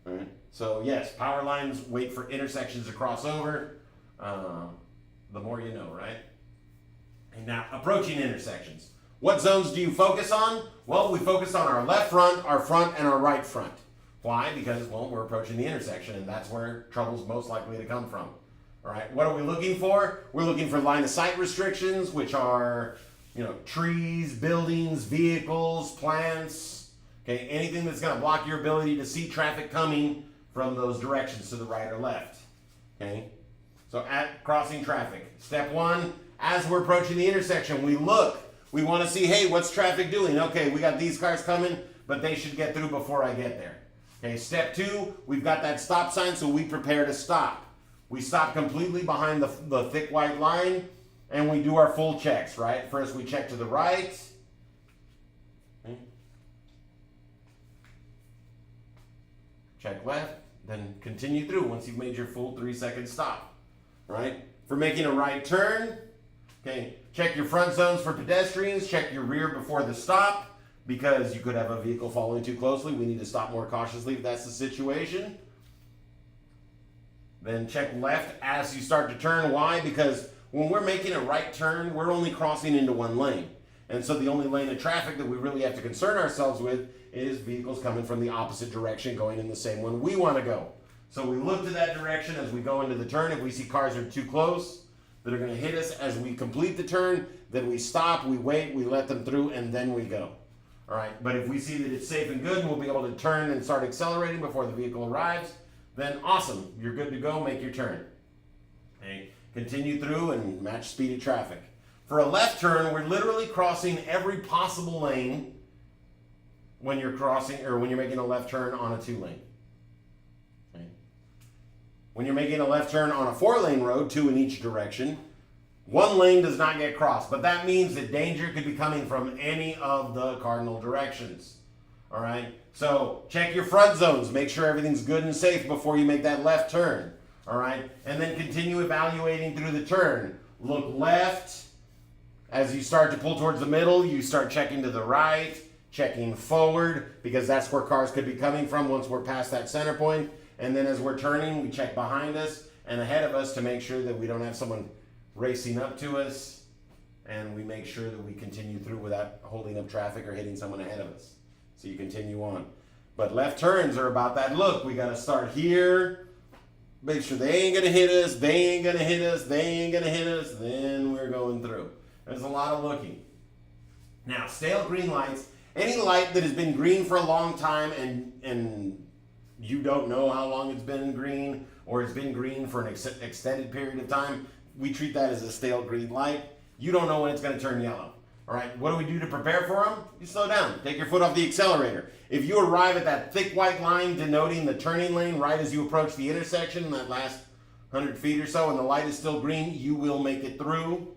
Right? So yes, power lines wait for intersections to cross over. The more you know, right? And now, approaching intersections. What zones do you focus on? Well, we focus on our left front, and our right front. Why? Because, well, we're approaching the intersection, and that's where trouble's most likely to come from. All right, what are we looking for? We're looking for line of sight restrictions, which are, trees, buildings, vehicles, plants, okay, anything that's going to block your ability to see traffic coming from those directions to the right or left, okay? So at crossing traffic, step one, as we're approaching the intersection, we look. We want to see, hey, what's traffic doing? Okay, we got these cars coming, but they should get through before I get there. Okay, step two, we've got that stop sign, so we prepare to stop. We stop completely behind the thick white line, and we do our full checks, right? First, we check to the right. Okay. Check left, then continue through once you've made your full 3-second stop, right? For making a right turn, okay, check your front zones for pedestrians, check your rear before the stop, because you could have a vehicle following too closely. We need to stop more cautiously if that's the situation. Then check left as you start to turn. Why? Because when we're making a right turn, we're only crossing into one lane. And so the only lane of traffic that we really have to concern ourselves with is vehicles coming from the opposite direction going in the same one we want to go. So we look to that direction as we go into the turn. If we see cars are too close that are going to hit us as we complete the turn, then we stop, we wait, we let them through, and then we go. All right, but if we see that it's safe and good and we'll be able to turn and start accelerating before the vehicle arrives, then awesome, you're good to go, make your turn. Okay, continue through and match speed of traffic. For a left turn, we're literally crossing every possible lane when you're crossing, or when you're making a left turn on a 2-lane. Okay. When you're making a left turn on a 4-lane road, 2 in each direction, 1 lane does not get crossed, but that means that danger could be coming from any of the cardinal directions. All right, so check your front zones, make sure everything's good and safe before you make that left turn. All right, and then continue evaluating through the turn. Look left. As you start to pull towards the middle, you start checking to the right, checking forward, because that's where cars could be coming from once we're past that center point. And then as we're turning, we check behind us and ahead of us to make sure that we don't have someone racing up to us, and we make sure that we continue through without holding up traffic or hitting someone ahead of us. So you continue on. But left turns are about that look. We got to start here, make sure they ain't going to hit us, they ain't going to hit us, they ain't going to hit us, then we're going through. There's a lot of looking. Now, stale green lights, any light that has been green for a long time and you don't know how long it's been green, or it's been green for an extended period of time, we treat that as a stale green light. You don't know when it's going to turn yellow. All right, what do we do to prepare for them? You slow down. Take your foot off the accelerator. If you arrive at that thick white line denoting the turning lane right as you approach the intersection, that last 100 feet or so, and the light is still green, you will make it through.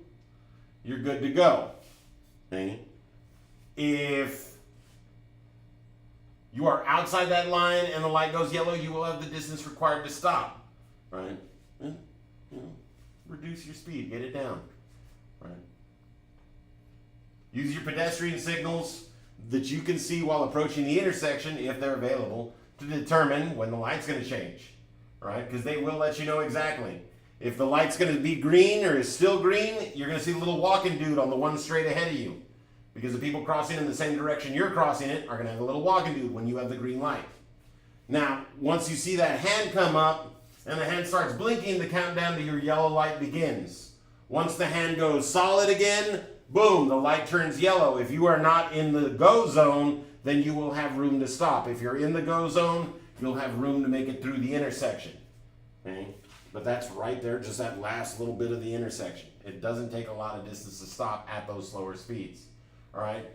You're good to go. Okay? If you are outside that line and the light goes yellow, you will have the distance required to stop. Right? Reduce your speed. Get it down. Right? Use your pedestrian signals that you can see while approaching the intersection, if they're available, to determine when the light's going to change. Right? Because they will let you know exactly. If the light's going to be green or is still green, you're going to see a little walking dude on the one straight ahead of you. because the people crossing in the same direction you're crossing it are going to have a little walking dude when you have the green light. Now, once you see that hand come up and the hand starts blinking, the countdown to your yellow light begins. Once the hand goes solid again, boom, the light turns yellow. If you are not in the go zone, then you will have room to stop. If you're in the go zone, you'll have room to make it through the intersection. Okay? But that's right there, just that last little bit of the intersection. It doesn't take a lot of distance to stop at those slower speeds. All right?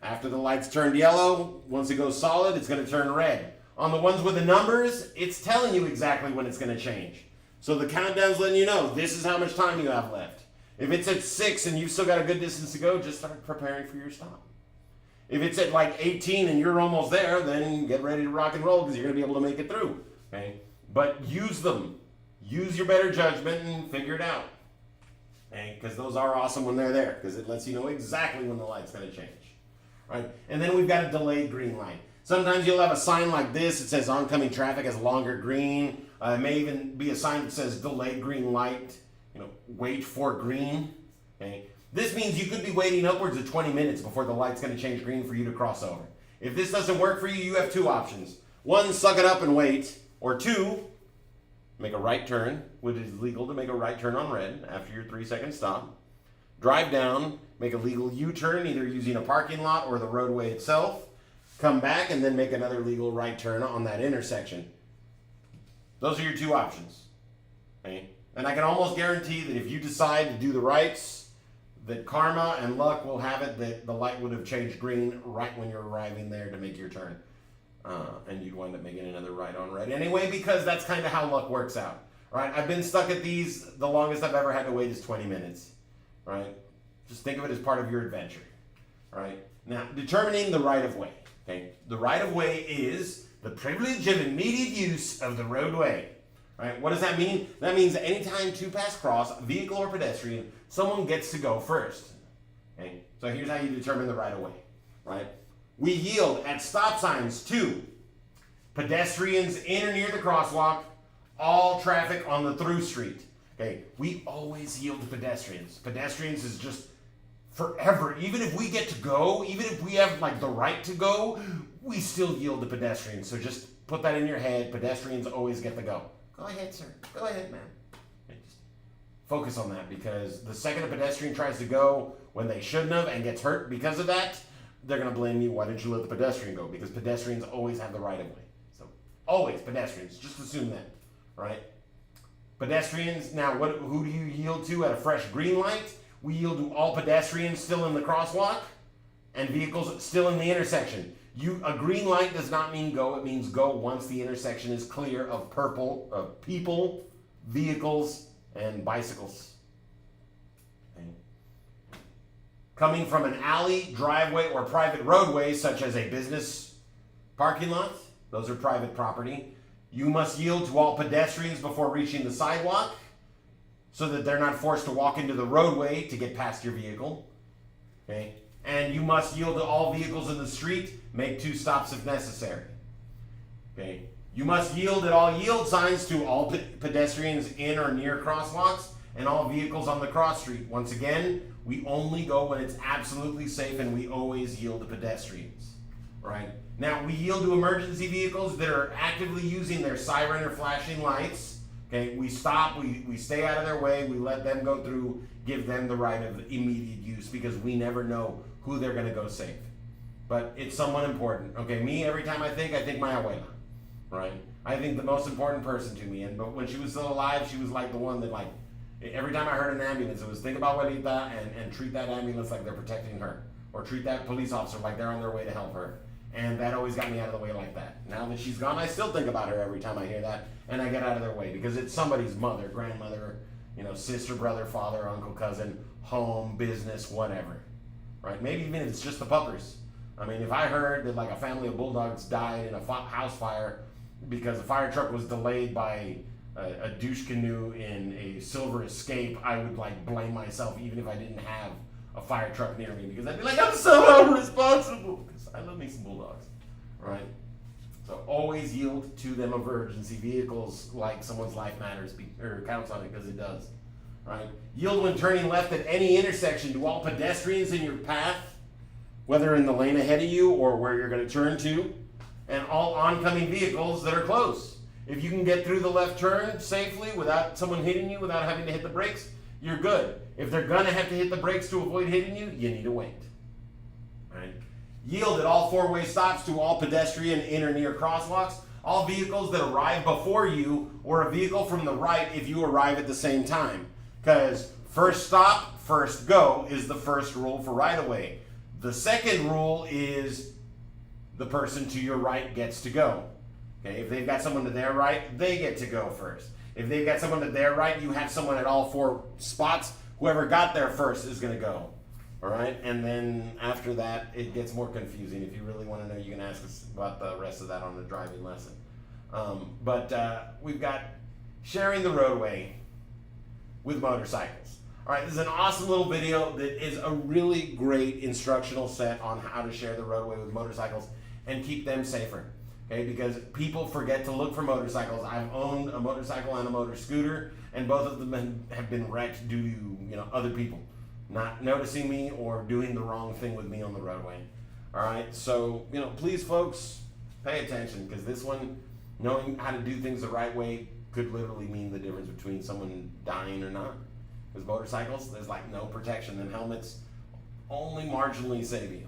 After the light's turned yellow, once it goes solid, it's going to turn red. On the ones with the numbers, it's telling you exactly when it's going to change. So the countdown's letting you know, this is how much time you have left. If it's at 6 and you've still got a good distance to go, just start preparing for your stop. If it's at like 18 and you're almost there, then get ready to rock and roll because you're going to be able to make it through. Okay? But use them. Use your better judgment and figure it out. Okay? Because those are awesome when they're there because it lets you know exactly when the light's going to change. Right? And then we've got a delayed green light. Sometimes you'll have a sign like this. It says oncoming traffic has longer green. It may even be a sign that says delayed green light. Wait for green. Okay? This means you could be waiting upwards of 20 minutes before the light's going to change green for you to cross over. If this doesn't work for you, you have two options. One, suck it up and wait. Or two, make a right turn, which is legal to make a right turn on red after your 3-second stop. Drive down, make a legal U-turn, either using a parking lot or the roadway itself. Come back and then make another legal right turn on that intersection. Those are your two options. Okay? And I can almost guarantee that if you decide to do the rights, that karma and luck will have it that the light would have changed green right when you're arriving there to make your turn. And you'd wind up making another right on red anyway, because that's kind of how luck works out. Right? I've been stuck at these, the longest I've ever had to wait is 20 minutes. Right? Just think of it as part of your adventure. Right? Now, determining the right-of-way. Okay? The right-of-way is the privilege of immediate use of the roadway. Right? What does that mean? That means that anytime two paths cross, vehicle or pedestrian, someone gets to go first. Okay? So here's how you determine the right-of-way. Right? We yield at stop signs to pedestrians in or near the crosswalk, all traffic on the through street. Okay? We always yield to pedestrians. Pedestrians is just forever. Even if we get to go, even if we have like the right to go, we still yield to pedestrians. So just put that in your head. Pedestrians always get to go. Go ahead, sir. Go ahead, ma'am. Just focus on that, because the second a pedestrian tries to go when they shouldn't have and gets hurt because of that, they're going to blame you. Why didn't you let the pedestrian go? Because pedestrians always have the right of way. So always pedestrians. Just assume that. Right? Pedestrians, now who do you yield to at a fresh green light? We yield to all pedestrians still in the crosswalk and vehicles still in the intersection. A green light does not mean go. It means go once the intersection is clear of people, vehicles, and bicycles. Okay. Coming from an alley, driveway, or private roadway, such as a business parking lot, those are private property, you must yield to all pedestrians before reaching the sidewalk so that they're not forced to walk into the roadway to get past your vehicle. Okay? And you must yield to all vehicles in the street. Make 2 stops if necessary. Okay? You must yield at all yield signs to all pedestrians in or near crosswalks and all vehicles on the cross street. Once again, we only go when it's absolutely safe, and we always yield to pedestrians. Right? Now, we yield to emergency vehicles that are actively using their siren or flashing lights. Okay? We stop, we stay out of their way, we let them go through, give them the right of immediate use, because we never know who they're going to go save. But it's somewhat important. Okay, me, every time I think my abuela. Right? I think the most important person to me. But when she was still alive, she was like the one that, like, every time I heard an ambulance, it was think about abuelita and treat that ambulance like they're protecting her. Or treat that police officer like they're on their way to help her. And that always got me out of the way like that. Now that she's gone, I still think about her every time I hear that. And I get out of their way, because it's somebody's mother, grandmother, sister, brother, father, uncle, cousin, home, business, whatever. Right? Maybe even if it's just the puppers. I mean, if I heard that like a family of bulldogs died in a house fire because the fire truck was delayed by a douche canoe in a Silver Escape, I would like blame myself even if I didn't have a fire truck near me, because I'd be like, I'm so irresponsible, because I love me some bulldogs. Right? So always yield to them emergency vehicles like someone's life matters or counts on it, because it does. Right? Yield when turning left at any intersection to all pedestrians in your path. whether in the lane ahead of you or where you're going to turn to, and all oncoming vehicles that are close. If you can get through the left turn safely without someone hitting you, without having to hit the brakes, you're good. If they're going to have to hit the brakes to avoid hitting you, you need to wait. Right? Yield at all four-way stops to all pedestrian in or near crosswalks. All vehicles that arrive before you or a vehicle from the right if you arrive at the same time. Because first stop, first go is the first rule for right-of-way. The second rule is the person to your right gets to go. Okay, if they've got someone to their right, they get to go first. If they've got someone to their right, you have someone at all four spots. Whoever got there first is going to go. All right, and then after that, it gets more confusing. If you really want to know, you can ask us about the rest of that on the driving lesson. But we've got sharing the roadway with motorcycles. All right, this is an awesome little video that is a really great instructional set on how to share the roadway with motorcycles and keep them safer. Okay, because people forget to look for motorcycles. I've owned a motorcycle and a motor scooter, and both of them have been wrecked due to other people not noticing me or doing the wrong thing with me on the roadway. All right, so please, folks, pay attention, because this one, knowing how to do things the right way, could literally mean the difference between someone dying or not. Because motorcycles, there's like no protection, and helmets only marginally save you.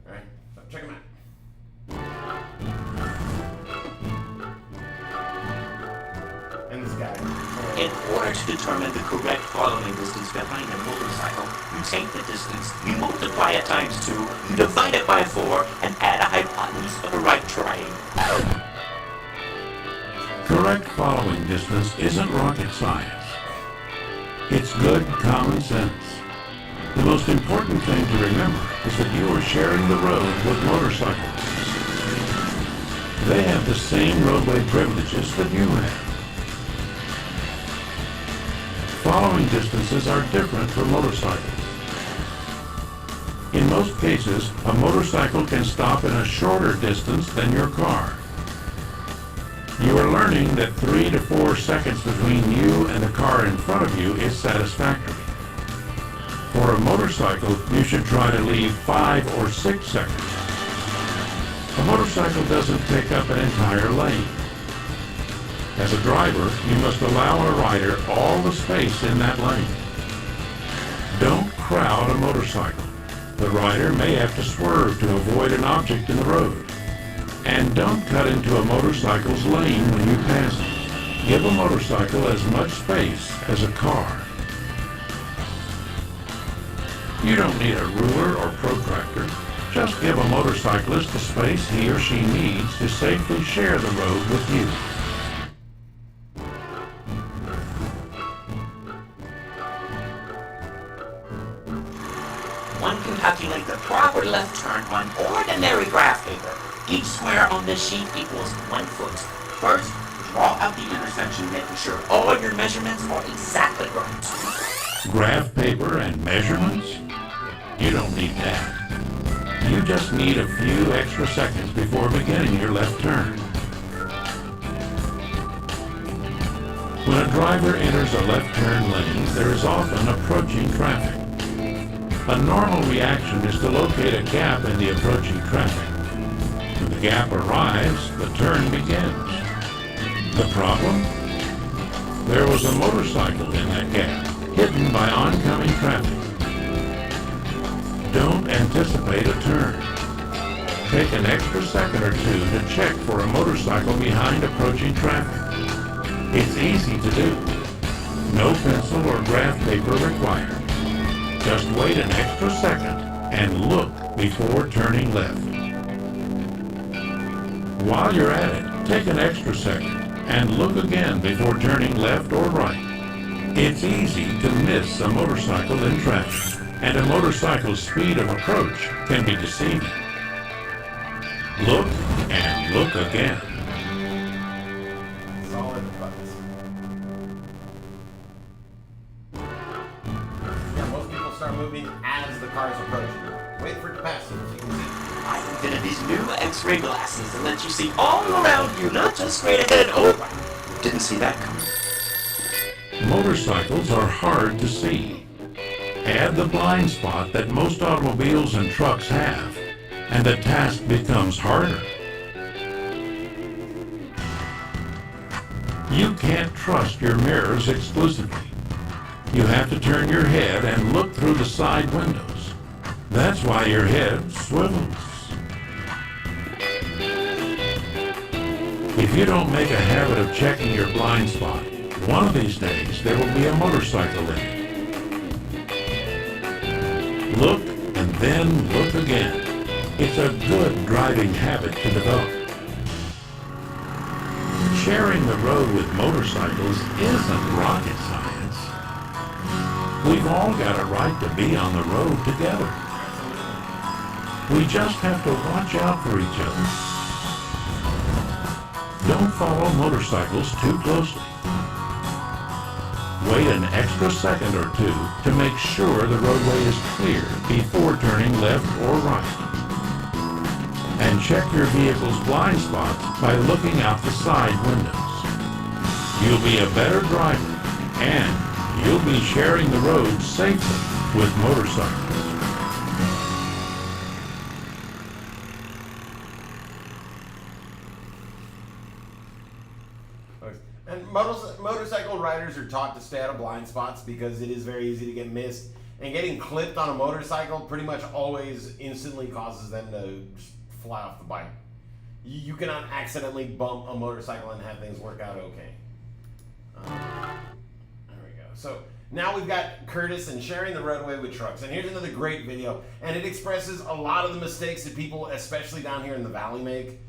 All right, so check them out. And this guy. In order to determine the correct following distance behind a motorcycle, you take the distance, you multiply it times 2, you divide it by 4, and add a hypotenuse of a right triangle. Correct following distance isn't rocket science. It's good common sense. The most important thing to remember is that you are sharing the road with motorcycles. They have the same roadway privileges that you have. Following distances are different for motorcycles. In most cases, a motorcycle can stop in a shorter distance than your car. You are learning that 3 to 4 seconds between you and the car in front of you is satisfactory. For a motorcycle, you should try to leave 5 or 6 seconds. A motorcycle doesn't take up an entire lane. As a driver, you must allow a rider all the space in that lane. Don't crowd a motorcycle. The rider may have to swerve to avoid an object in the road. And don't cut into a motorcycle's lane when you pass it. Give a motorcycle as much space as a car. You don't need a ruler or protractor. Just give a motorcyclist the space he or she needs to safely share the road with you. One can calculate the proper left turn on ordinary graph paper. Each square on this sheet equals 1 foot. First, draw out the intersection, making sure all your measurements are exactly right. Graph paper and measurements? You don't need that. You just need a few extra seconds before beginning your left turn. When a driver enters a left turn lane, there is often approaching traffic. A normal reaction is to locate a gap in the approaching traffic. When the gap arrives, the turn begins. The problem? There was a motorcycle in that gap, hidden by oncoming traffic. Don't anticipate a turn. Take an extra second or two to check for a motorcycle behind approaching traffic. It's easy to do. No pencil or graph paper required. Just wait an extra second and look before turning left. While you're at it, take an extra second and look again before turning left or right. It's easy to miss a motorcycle in traffic, and a motorcycle's speed of approach can be deceiving. Look and look again. Solid advice. Yeah, most people start moving as the car's approaching. Wait for it to pass so you can see. I invented these new X-ray glasses that let you see all around you, not just straight ahead. Oh, didn't see that coming. Motorcycles are hard to see. Add the blind spot that most automobiles and trucks have, and the task becomes harder. You can't trust your mirrors exclusively. You have to turn your head and look through the side windows. That's why your head swivels. If you don't make a habit of checking your blind spot, one of these days there will be a motorcycle in it. Look and then look again. It's a good driving habit to develop. Sharing the road with motorcycles isn't rocket science. We've all got a right to be on the road together. We just have to watch out for each other. Don't follow motorcycles too closely. Wait an extra second or two to make sure the roadway is clear before turning left or right. And check your vehicle's blind spots by looking out the side windows. You'll be a better driver, and you'll be sharing the road safely with motorcycles. And motorcycle riders are taught to stay out of blind spots because it is very easy to get missed. And getting clipped on a motorcycle pretty much always instantly causes them to just fly off the bike. You cannot accidentally bump a motorcycle and have things work out okay. There we go. So now we've got Curtis and sharing the roadway with trucks. And here's another great video. And it expresses a lot of the mistakes that people, especially down here in the valley, make.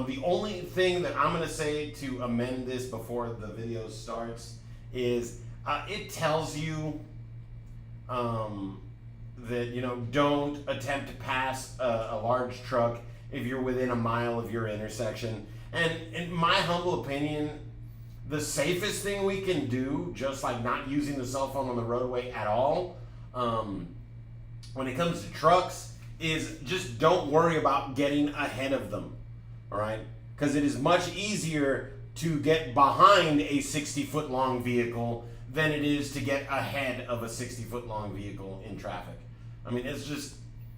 The only thing that I'm going to say to amend this before the video starts is it tells you that, you know, don't attempt to pass a large truck if you're within a mile of your intersection. And in my humble opinion, the safest thing we can do, just like not using the cell phone on the roadway at all, when it comes to trucks, is just don't worry about getting ahead of them. All right, because it is much easier to get behind a 60-foot long vehicle than it is to get ahead of a 60-foot long vehicle in traffic. I mean, it's just,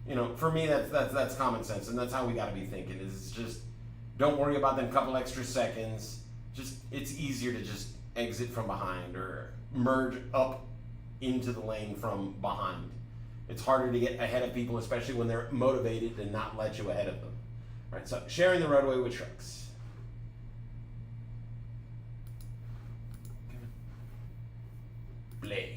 you know, for me that's common sense, and that's how we got to be thinking. Is just don't worry about them couple extra seconds. Just it's easier to just exit from behind or merge up into the lane from behind. It's harder to get ahead of people, especially when they're motivated and not let you ahead of them. Right, so sharing the roadway with trucks. Play.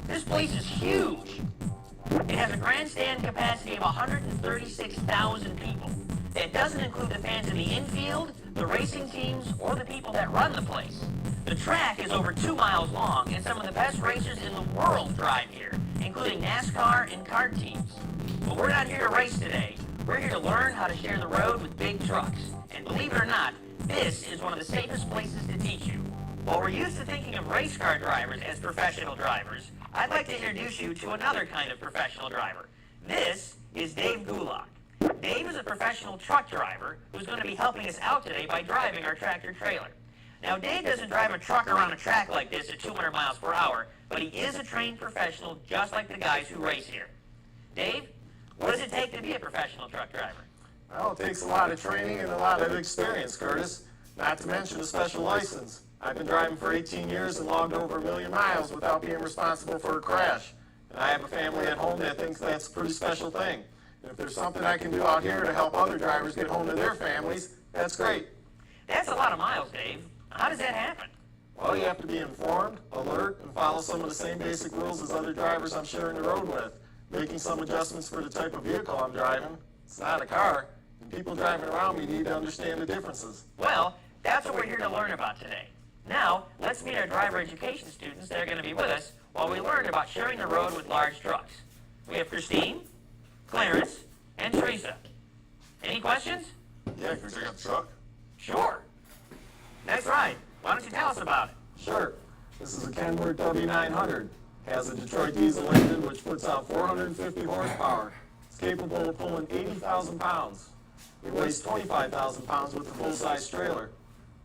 This place is huge. It has a grandstand capacity of 136,000 people. That doesn't include the fans in the infield, the racing teams, or the people that run the place. The track is over 2 miles long, and some of the best racers in the world drive here, including NASCAR and kart teams. But we're not here to race today. We're here to learn how to share the road with big trucks. And believe it or not, this is one of the safest places to teach you. While we're used to thinking of race car drivers as professional drivers, I'd like to introduce you to another kind of professional driver. This is Dave Gulak. Dave is a professional truck driver who's going to be helping us out today by driving our tractor trailer. Now, Dave doesn't drive a truck around a track like this at 200 miles per hour, but he is a trained professional just like the guys who race here. Dave, what does it take to be a professional truck driver? Well, it takes a lot of training and a lot of experience, Curtis, not to mention a special license. I've been driving for 18 years and logged over 1 million miles without being responsible for a crash. And I have a family at home that thinks that's a pretty special thing. And if there's something I can do out here to help other drivers get home to their families, that's great. That's a lot of miles, Dave. How does that happen? Well, you have to be informed, alert, and follow some of the same basic rules as other drivers I'm sharing the road with, making some adjustments for the type of vehicle I'm driving. It's not a car, and people driving around me need to understand the differences. Well, that's what we're here to learn about today. Now, let's meet our driver education students that are going to be with us while we learn about sharing the road with large trucks. We have Christine, Clarence, and Teresa. Any questions? Yeah, can we check out the truck? Sure. That's right. Why don't you tell us about it? Sure. This is a Kenworth W900. Has a Detroit diesel engine which puts out 450 horsepower. It's capable of pulling 80,000 pounds. It weighs 25,000 pounds with a full-size trailer.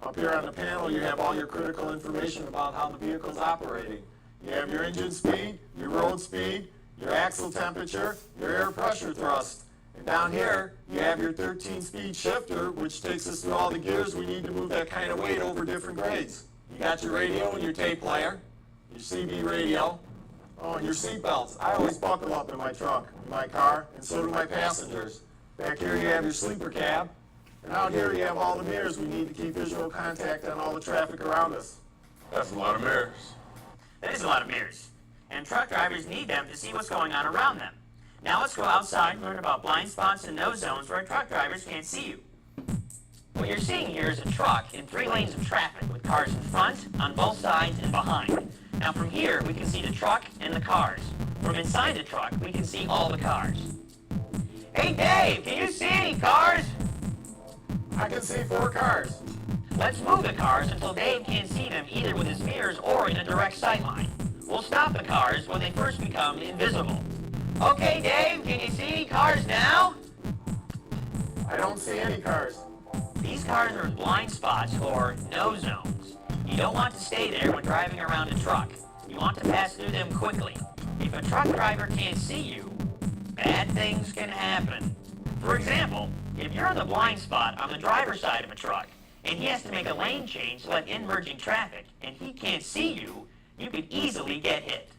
Up here on the panel, you have all your critical information about how the vehicle's operating. You have your engine speed, your road speed, your axle temperature, your air pressure thrust. And down here, you have your 13-speed shifter, which takes us through all the gears we need to move that kind of weight over different grades. You got your radio and your tape player, your CB radio, and your seat belts. I always buckle up in my trunk, in my car, and so do my passengers. Back here you have your sleeper cab, and out here you have all the mirrors we need to keep visual contact on all the traffic around us. That's a lot of mirrors. That is a lot of mirrors. And truck drivers need them to see what's going on around them. Now let's go outside and learn about blind spots and no zones where truck drivers can't see you. What you're seeing here is a truck in 3 lanes of traffic with cars in front, on both sides, and behind. Now from here, we can see the truck and the cars. From inside the truck, we can see all the cars. Hey Dave, can you see any cars? I can see 4 cars. Let's move the cars until Dave can't see them either with his mirrors or in a direct sight line. We'll stop the cars when they first become invisible. Okay, Dave, can you see any cars now? I don't see any cars. These cars are in blind spots or no zones. You don't want to stay there when driving around a truck. You want to pass through them quickly. If a truck driver can't see you, bad things can happen. For example, if you're on the blind spot on the driver's side of a truck, and he has to make a lane change to let in merging traffic, and he can't see you, you could easily get hit.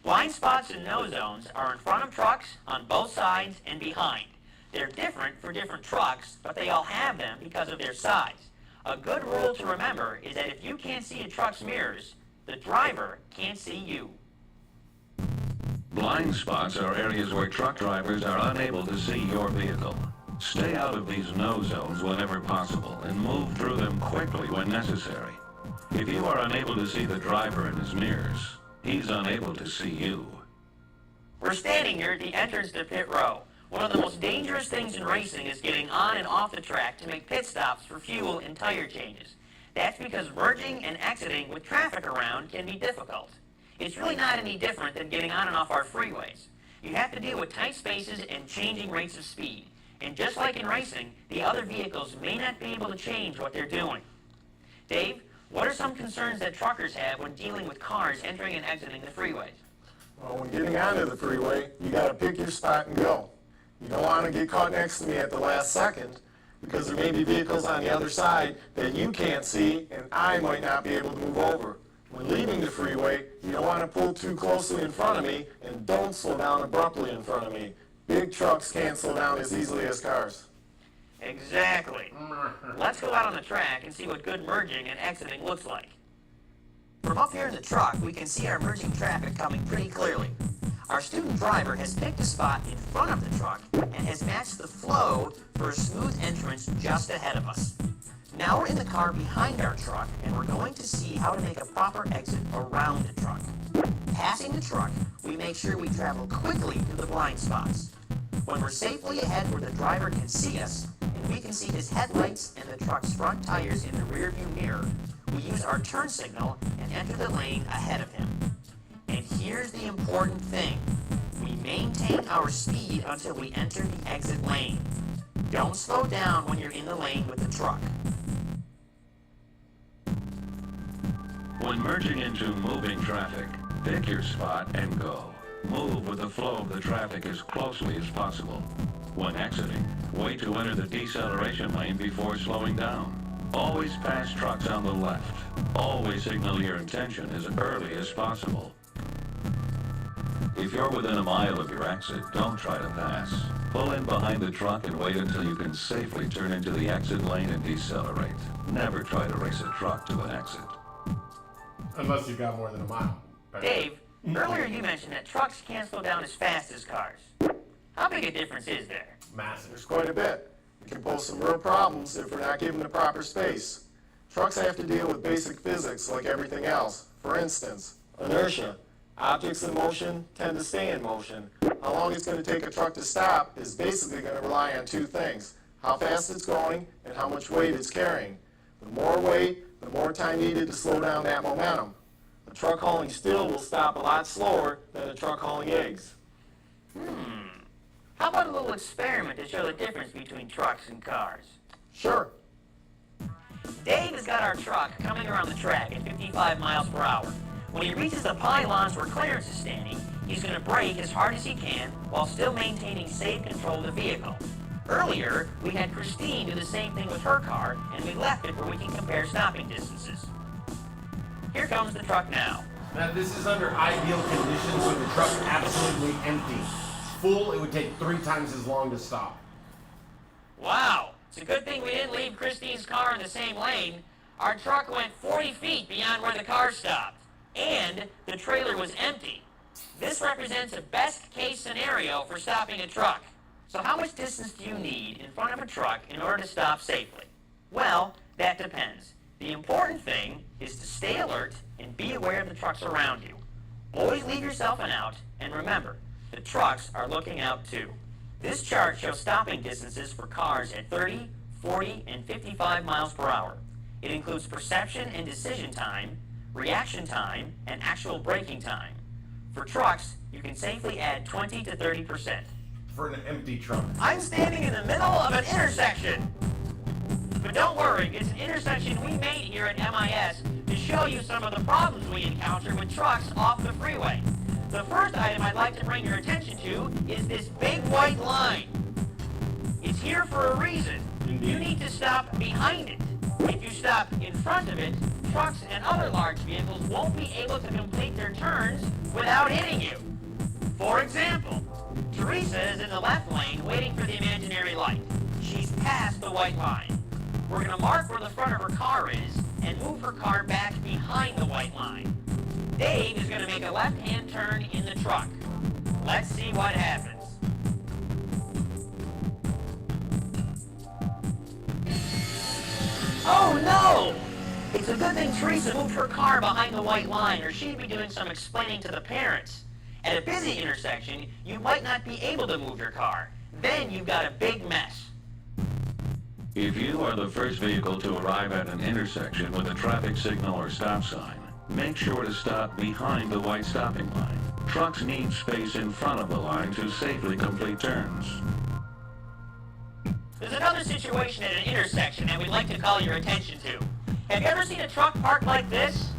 Blind spots and no zones are in front of trucks, on both sides, and behind. They're different for different trucks, but they all have them because of their size. A good rule to remember is that if you can't see a truck's mirrors, the driver can't see you. Blind spots are areas where truck drivers are unable to see your vehicle. Stay out of these no zones whenever possible and move through them quickly when necessary. If you are unable to see the driver in his mirrors, he's unable to see you. We're standing here at the entrance to pit row. One of the most dangerous things in racing is getting on and off the track to make pit stops for fuel and tire changes. That's because merging and exiting with traffic around can be difficult. It's really not any different than getting on and off our freeways. You have to deal with tight spaces and changing rates of speed. And just like in racing, the other vehicles may not be able to change what they're doing. Dave, what are some concerns that truckers have when dealing with cars entering and exiting the freeways? Well, when getting onto the freeway, you gotta pick your spot and go. You don't want to get caught next to me at the last second, because there may be vehicles on the other side that you can't see, and I might not be able to move over. When leaving the freeway, you don't want to pull too closely in front of me, and don't slow down abruptly in front of me. Big trucks can't slow down as easily as cars. Exactly. Let's go out on the track and see what good merging and exiting looks like. From up here in the truck, we can see our merging traffic coming pretty clearly. Our student driver has picked a spot in front of the truck and has matched the flow for a smooth entrance just ahead of us. Now we're in the car behind our truck, and we're going to see how to make a proper exit around the truck. Passing the truck, we make sure we travel quickly through the blind spots. When we're safely ahead where the driver can see us, and we can see his headlights and the truck's front tires in the rearview mirror, we use our turn signal and enter the lane ahead of him. And here's the important thing. We maintain our speed until we enter the exit lane. Don't slow down when you're in the lane with the truck. When merging into moving traffic, pick your spot and go. Move with the flow of the traffic as closely as possible. When exiting, wait to enter the deceleration lane before slowing down. Always pass trucks on the left. Always signal your intention as early as possible. If you're within a mile of your exit, don't try to pass. Pull in behind the truck and wait until you can safely turn into the exit lane and decelerate. Never try to race a truck to an exit. Unless you've got more than a mile. Right? Dave, earlier you mentioned that trucks can't slow down as fast as cars. How big a difference is there? Massive. There's quite a bit. It can pose some real problems if we're not given the proper space. Trucks have to deal with basic physics like everything else. For instance, inertia. Objects in motion tend to stay in motion. How long it's going to take a truck to stop is basically going to rely on two things: how fast it's going and how much weight it's carrying. The more weight, the more time needed to slow down that momentum. A truck hauling steel will stop a lot slower than a truck hauling eggs. How about a little experiment to show the difference between trucks and cars? Sure. Dave has got our truck coming around the track at 55 miles per hour. When he reaches the pylons where Clarence is standing, he's going to brake as hard as he can while still maintaining safe control of the vehicle. Earlier, we had Christine do the same thing with her car, and we left it where we can compare stopping distances. Here comes the truck now. Now this is under ideal conditions when the truck's absolutely empty. Full, it would take 3 times as long to stop. Wow, it's a good thing we didn't leave Christine's car in the same lane. Our truck went 40 feet beyond where the car stopped, and the trailer was empty. This represents a best case scenario for stopping a truck. So how much distance do you need in front of a truck in order to stop safely? Well, that depends. The important thing is to stay alert and be aware of the trucks around you. Always leave yourself an out, and remember, the trucks are looking out too. This chart shows stopping distances for cars at 30, 40, and 55 miles per hour. It includes perception and decision time, reaction time, and actual braking time. For trucks, you can safely add 20 to 30%. For an empty truck. I'm standing in the middle of an intersection. But don't worry, it's an intersection we made here at MIS to show you some of the problems we encounter with trucks off the freeway. The first item I'd like to bring your attention to is this big white line. It's here for a reason. You need to stop behind it. If you stop in front of it, trucks and other large vehicles won't be able to complete their turns without hitting you. For example, Teresa is in the left lane waiting for the imaginary light. She's past the white line. We're going to mark where the front of her car is and move her car back behind the white line. Dave is going to make a left-hand turn in the truck. Let's see what happens. Oh no! It's a good thing Teresa moved her car behind the white line, or she'd be doing some explaining to the parents. At a busy intersection, you might not be able to move your car. Then you've got a big mess. If you are the first vehicle to arrive at an intersection with a traffic signal or stop sign, make sure to stop behind the white stopping line. Trucks need space in front of the line to safely complete turns. There's another situation at an intersection that we'd like to call your attention to. Have you ever seen a truck parked like this?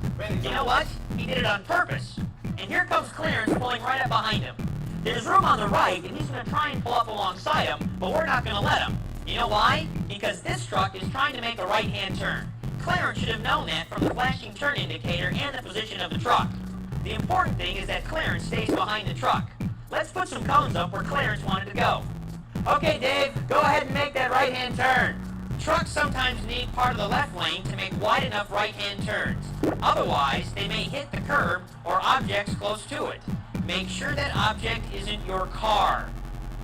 You know what? He did it on purpose. And here comes Clarence pulling right up behind him. There's room on the right, and he's going to try and pull up alongside him, but we're not going to let him. You know why? Because this truck is trying to make a right-hand turn. Clarence should have known that from the flashing turn indicator and the position of the truck. The important thing is that Clarence stays behind the truck. Let's put some cones up where Clarence wanted to go. Okay, Dave, go ahead and make that right-hand turn. Trucks sometimes need part of the left lane to make wide enough right-hand turns. Otherwise, they may hit the curb or objects close to it. Make sure that object isn't your car.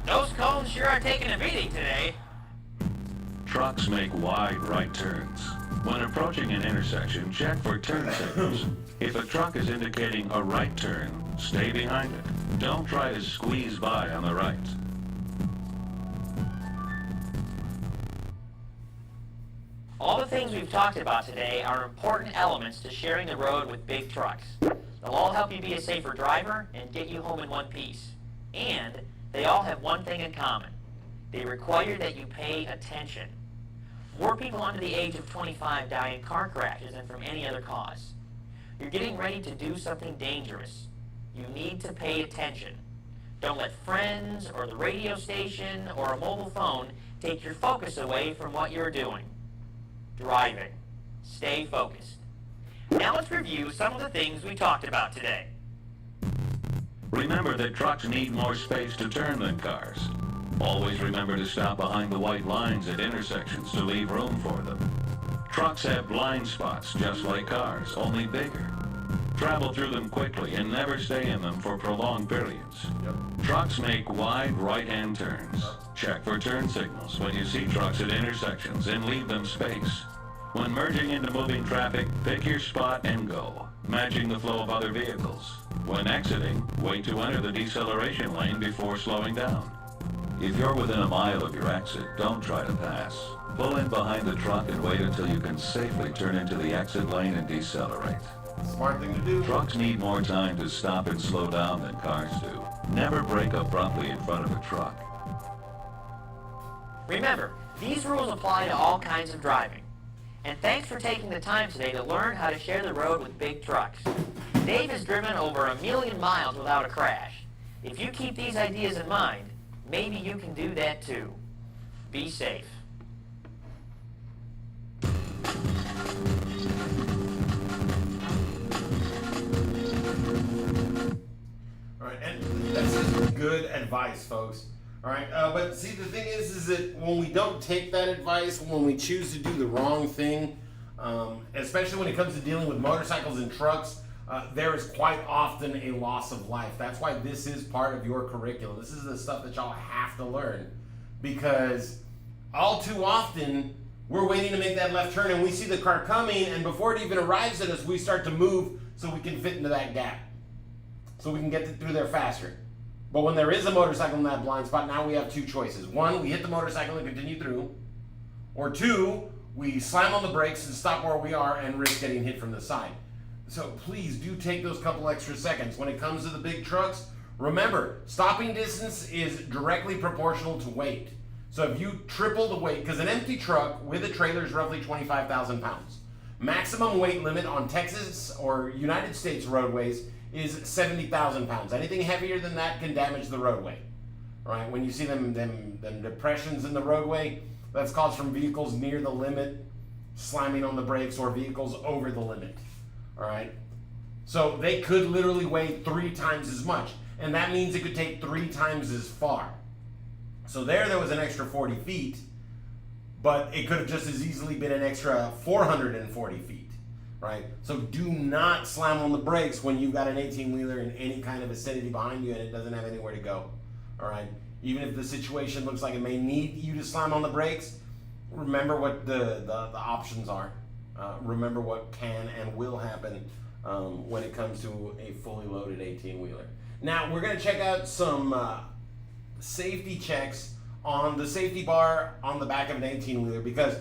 Those cones sure are taking a beating today. Trucks make wide right turns. When approaching an intersection, check for turn signals. If a truck is indicating a right turn, stay behind it. Don't try to squeeze by on the right. All the things we've talked about today are important elements to sharing the road with big trucks. They'll all help you be a safer driver and get you home in one piece. And they all have one thing in common. They require that you pay attention. More people under the age of 25 die in car crashes than from any other cause. You're getting ready to do something dangerous. You need to pay attention. Don't let friends or the radio station or a mobile phone take your focus away from what you're doing. Driving. Stay focused. Now let's review some of the things we talked about today. Remember that trucks need more space to turn than cars. Always remember to stop behind the white lines at intersections to leave room for them. Trucks have blind spots just like cars, only bigger. Travel through them quickly and never stay in them for prolonged periods. Trucks make wide right-hand turns. Check for turn signals when you see trucks at intersections and leave them space. When merging into moving traffic, pick your spot and go, matching the flow of other vehicles. When exiting, wait to enter the deceleration lane before slowing down. If you're within a mile of your exit, don't try to pass. Pull in behind the truck and wait until you can safely turn into the exit lane and decelerate. Smart thing to do. Trucks need more time to stop and slow down than cars do. Never brake abruptly in front of a truck. Remember, these rules apply to all kinds of driving. And thanks for taking the time today to learn how to share the road with big trucks. Dave has driven over 1 million miles without a crash. If you keep these ideas in mind, maybe you can do that too. Be safe. All right, and that's just good advice, folks. All right, but see, the thing is that when we don't take that advice, when we choose to do the wrong thing, especially when it comes to dealing with motorcycles and trucks, there is quite often a loss of life. That's why this is part of your curriculum. This is the stuff that y'all have to learn, because all too often we're waiting to make that left turn and we see the car coming, and before it even arrives at us, we start to move so we can fit into that gap, so we can get through there faster. But when there is a motorcycle in that blind spot, now we have two choices. One, we hit the motorcycle and continue through. Or two, we slam on the brakes and stop where we are and risk getting hit from the side. So please do take those couple extra seconds. When it comes to the big trucks, remember, stopping distance is directly proportional to weight. So if you triple the weight, because an empty truck with a trailer is roughly 25,000 pounds. Maximum weight limit on Texas or United States roadways is 70,000 pounds. Anything heavier than that can damage the roadway. Right? When you see them depressions in the roadway, that's caused from vehicles near the limit slamming on the brakes or vehicles over the limit. All right? So they could literally weigh 3 times as much, and that means it could take 3 times as far. So there was an extra 40 feet, but it could have just as easily been an extra 440 feet. Right? So do not slam on the brakes when you've got an 18-wheeler in any kind of vicinity behind you and it doesn't have anywhere to go. All right? Even if the situation looks like it may need you to slam on the brakes, remember what the options are. Remember what can and will happen when it comes to a fully loaded 18-wheeler. Now, we're going to check out some safety checks on the safety bar on the back of an 18-wheeler, because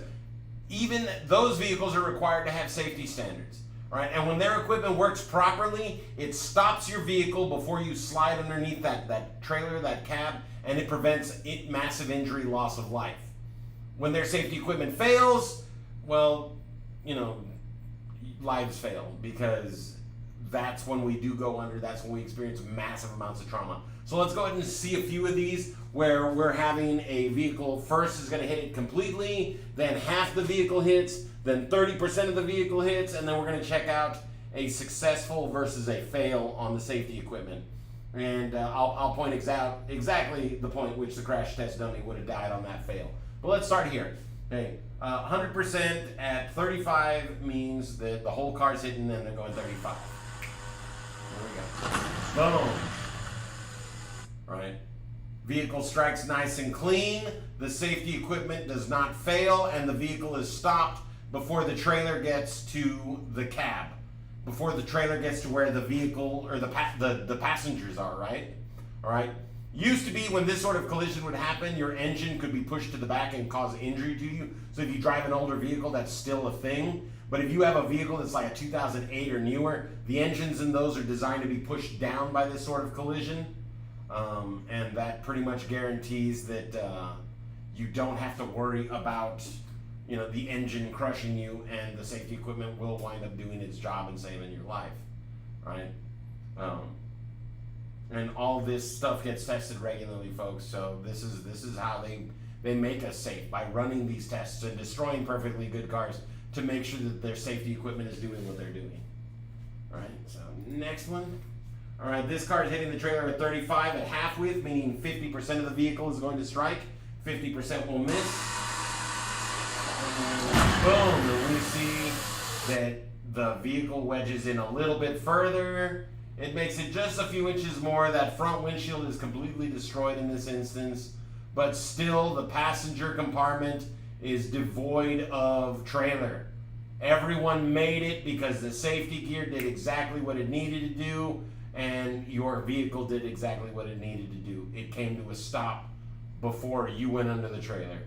even those vehicles are required to have safety standards, right? And when their equipment works properly, it stops your vehicle before you slide underneath that trailer, that cab, and it prevents massive injury, loss of life. When their safety equipment fails, well, lives fail, because that's when we do go under, that's when we experience massive amounts of trauma. So let's go ahead and see a few of these where we're having a vehicle first is going to hit it completely, then half the vehicle hits, then 30% of the vehicle hits, and then we're going to check out a successful versus a fail on the safety equipment. And I'll point out exactly the point which the crash test dummy would have died on that fail. But let's start here. Okay, 100% at 35 means that the whole car's hitting and they're going 35. There we go. Boom. Right. Vehicle strikes nice and clean. The safety equipment does not fail, and the vehicle is stopped before the trailer gets to the cab, before the trailer gets to where the vehicle or the passengers are. Right. All right. Used to be when this sort of collision would happen, your engine could be pushed to the back and cause injury to you. So if you drive an older vehicle, that's still a thing. But if you have a vehicle that's like a 2008 or newer, the engines in those are designed to be pushed down by this sort of collision. And that pretty much guarantees that you don't have to worry about the engine crushing you, and the safety equipment will wind up doing its job and saving your life. Right? And all this stuff gets tested regularly, folks. So this is how they make us safe, by running these tests and destroying perfectly good cars to make sure that their safety equipment is doing what they're doing. All right, so next one. All right, this car is hitting the trailer at 35 at half width, meaning 50% of the vehicle is going to strike, 50% will miss. And boom, and we see that the vehicle wedges in a little bit further. It makes it just a few inches more. That front windshield is completely destroyed in this instance, but still the passenger compartment is devoid of trailer. Everyone made it because the safety gear did exactly what it needed to do, and your vehicle did exactly what it needed to do. It came to a stop before you went under the trailer.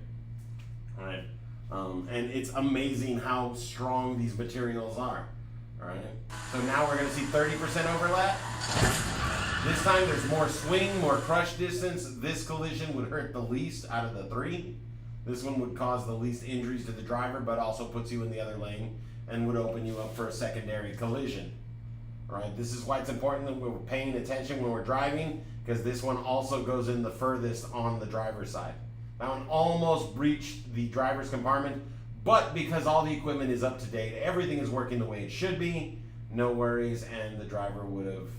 All right. And it's amazing how strong these materials are. All right. So now we're going to see 30% overlap. This time there's more swing, more crush distance. This collision would hurt the least out of the three. This one would cause the least injuries to the driver, but also puts you in the other lane and would open you up for a secondary collision. All right. This is why it's important that we're paying attention when we're driving, because this one also goes in the furthest on the driver's side. That one almost breached the driver's compartment, but because all the equipment is up to date, everything is working the way it should be, no worries, and the driver would have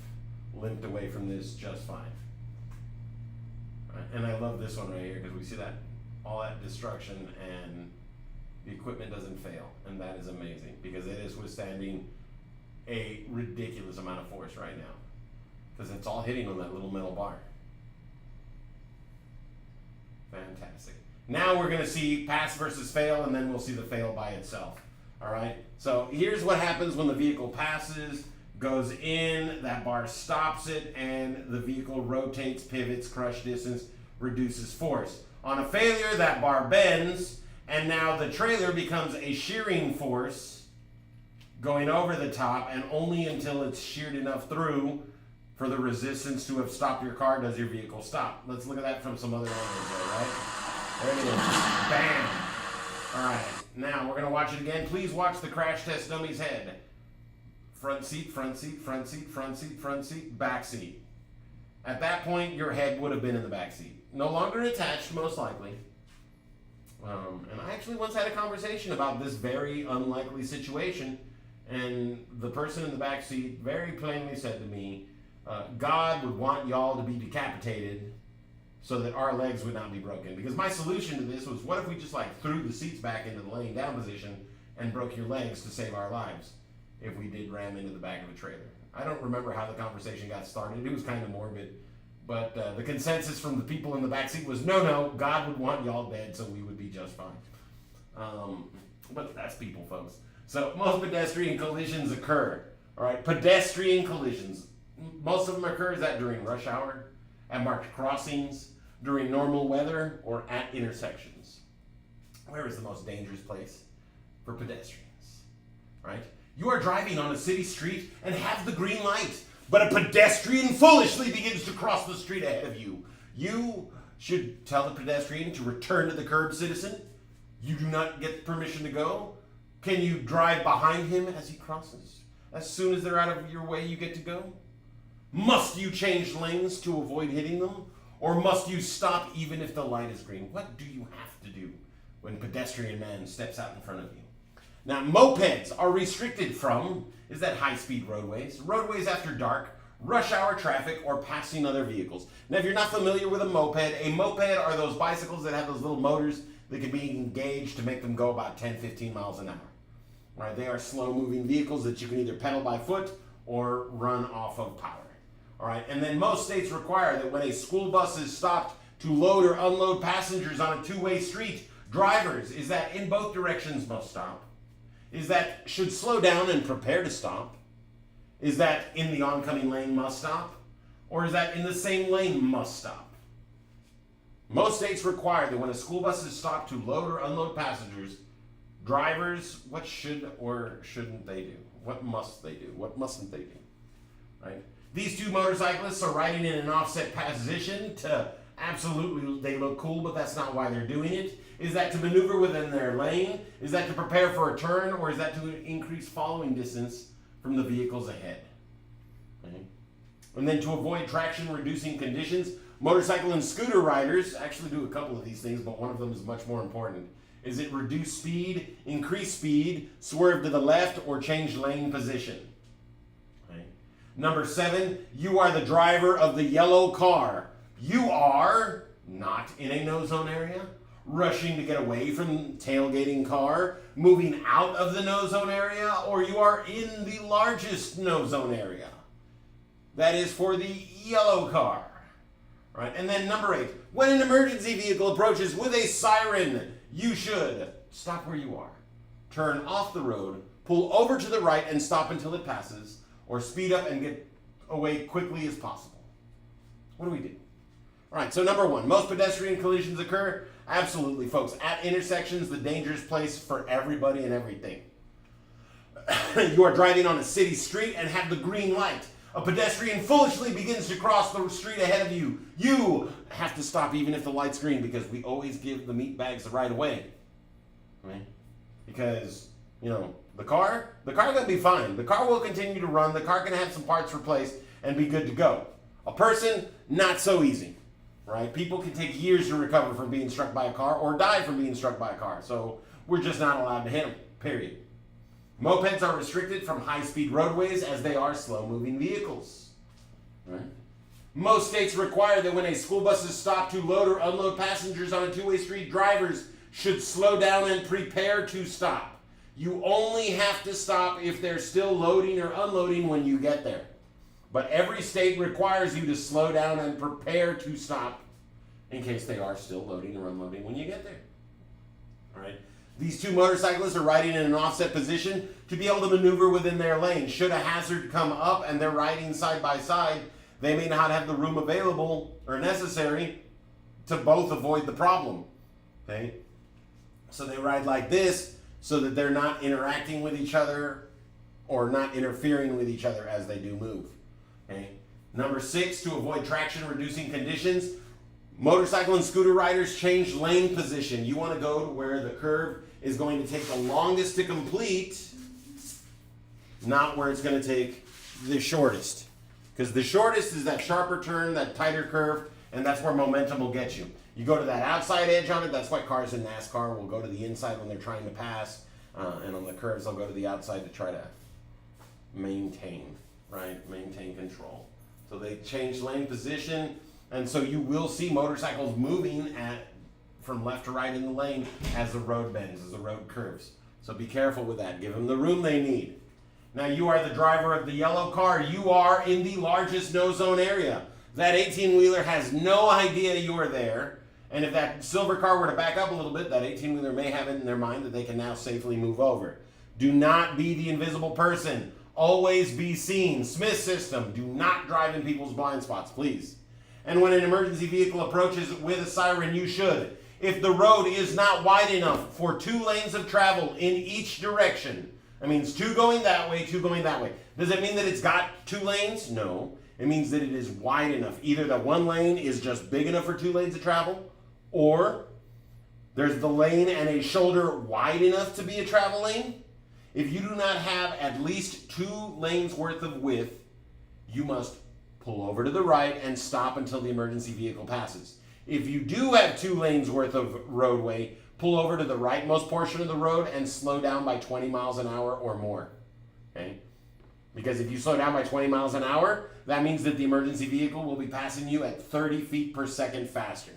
limped away from this just fine. Right, and I love this one right here because we see that all that destruction and the equipment doesn't fail, and that is amazing because it is withstanding a ridiculous amount of force right now because it's all hitting on that little metal bar. Fantastic. Now we're going to see pass versus fail, and then we'll see the fail by itself. All right. So here's what happens when the vehicle passes, goes in, that bar stops it, and the vehicle rotates, pivots, crush distance, reduces force. On a failure, that bar bends, and now the trailer becomes a shearing force going over the top, and only until it's sheared enough through for the resistance to have stopped your car does your vehicle stop. Let's look at that from some other angles there, right? There it is. Bam. All right. Now we're going to watch it again. Please watch the crash test dummy's head. Front seat, front seat, front seat, front seat, front seat, back seat. At that point, your head would have been in the back seat. No longer attached, most likely. And I actually once had a conversation about this very unlikely situation, and the person in the back seat very plainly said to me, God would want y'all to be decapitated so that our legs would not be broken. Because my solution to this was, what if we just like threw the seats back into the laying down position and broke your legs to save our lives if we did ram into the back of a trailer? I don't remember how the conversation got started. It was kind of morbid. But the consensus from the people in the back seat was, no, God would want y'all dead so we would be just fine. But that's people, folks. So most pedestrian collisions occur. All right, pedestrian collisions. Most of them occur during rush hour, at marked crossings, during normal weather, or at intersections. Where is the most dangerous place for pedestrians? Right? You are driving on a city street and have the green light, but a pedestrian foolishly begins to cross the street ahead of you. You should tell the pedestrian to return to the curb, citizen. You do not get permission to go. Can you drive behind him as he crosses? As soon as they're out of your way, you get to go? Must you change lanes to avoid hitting them? Or must you stop even if the light is green? What do you have to do when pedestrian man steps out in front of you? Now, mopeds are restricted from, is that high-speed roadways, roadways after dark, rush hour traffic, or passing other vehicles. Now, if you're not familiar with a moped are those bicycles that have those little motors that can be engaged to make them go about 10, 15 miles an hour. Right? They are slow-moving vehicles that you can either pedal by foot or run off of power. All right, and then most states require that when a school bus is stopped to load or unload passengers on a two-way street, drivers, is that in both directions must stop? Is that should slow down and prepare to stop? Is that in the oncoming lane must stop? Or is that in the same lane must stop? Most states require that when a school bus is stopped to load or unload passengers, drivers, what should or shouldn't they do? What must they do? What mustn't they do? Right? These two motorcyclists are riding in an offset position to absolutely, they look cool, but that's not why they're doing it. Is that to maneuver within their lane? Is that to prepare for a turn? Or is that to increase following distance from the vehicles ahead? Okay. And then to avoid traction reducing conditions, motorcycle and scooter riders actually do a couple of these things, but one of them is much more important. Is it reduce speed, increase speed, swerve to the left, or change lane position? Number 7, you are the driver of the yellow car. You are not in a no zone area, rushing to get away from tailgating car, moving out of the no zone area, or you are in the largest no zone area. That is for the yellow car. Right? And then number 8, when an emergency vehicle approaches with a siren, you should stop where you are. turn off the road, pull over to the right and stop until it passes, or speed up and get away quickly as possible. What do we do? All right, so number one, most pedestrian collisions occur. Absolutely, folks. At intersections, the dangerous place for everybody and everything. You are driving on a city street and have the green light. A pedestrian foolishly begins to cross the street ahead of you. You have to stop even if the light's green, because we always give the meat bags the right of way. Right? Because, you know, the car gonna be fine. The car will continue to run. The car can have some parts replaced and be good to go. A person, not so easy. Right? People can take years to recover from being struck by a car or die from being struck by a car. So we're just not allowed to hit them, period. Mopeds are restricted from high-speed roadways as they are slow-moving vehicles. Right? Most states require that when a school bus is stopped to load or unload passengers on a two-way street, drivers should slow down and prepare to stop. You only have to stop if they're still loading or unloading when you get there. But every state requires you to slow down and prepare to stop in case they are still loading or unloading when you get there. All right? These two motorcyclists are riding in an offset position to be able to maneuver within their lane. Should a hazard come up and they're riding side by side, they may not have the room available or necessary to both avoid the problem. Okay? So they ride like this so that they're not interacting with each other or not interfering with each other as they do move. Okay? Number 6, to avoid traction reducing conditions, motorcycle and scooter riders change lane position. You want to go to where the curve is going to take the longest to complete, not where it's going to take the shortest. Because the shortest is that sharper turn, that tighter curve, and that's where momentum will get you. You go to that outside edge on it. That's why cars in NASCAR will go to the inside when they're trying to pass, and on the curves they'll go to the outside to try to maintain control. So they change lane position, and so you will see motorcycles moving from left to right in the lane as the road bends, as the road curves. So be careful with that. Give them the room they need. Now you are the driver of the yellow car. You are in the largest no-zone area. That 18-wheeler has no idea you are there. And if that silver car were to back up a little bit, that 18-wheeler may have it in their mind that they can now safely move over. Do not be the invisible person. Always be seen. Smith system. Do not drive in people's blind spots, please. And when an emergency vehicle approaches with a siren, you should. If the road is not wide enough for 2 lanes of travel in each direction, that means 2 going that way, 2 going that way. Does it mean that it's got 2 lanes? No. It means that it is wide enough. Either that 1 lane is just big enough for 2 lanes of travel, or there's the lane and a shoulder wide enough to be a travel lane. If you do not have at least 2 lanes worth of width, you must pull over to the right and stop until the emergency vehicle passes. If you do have 2 lanes worth of roadway, pull over to the rightmost portion of the road and slow down by 20 miles an hour or more. Okay? Because if you slow down by 20 miles an hour, that means that the emergency vehicle will be passing you at 30 feet per second faster.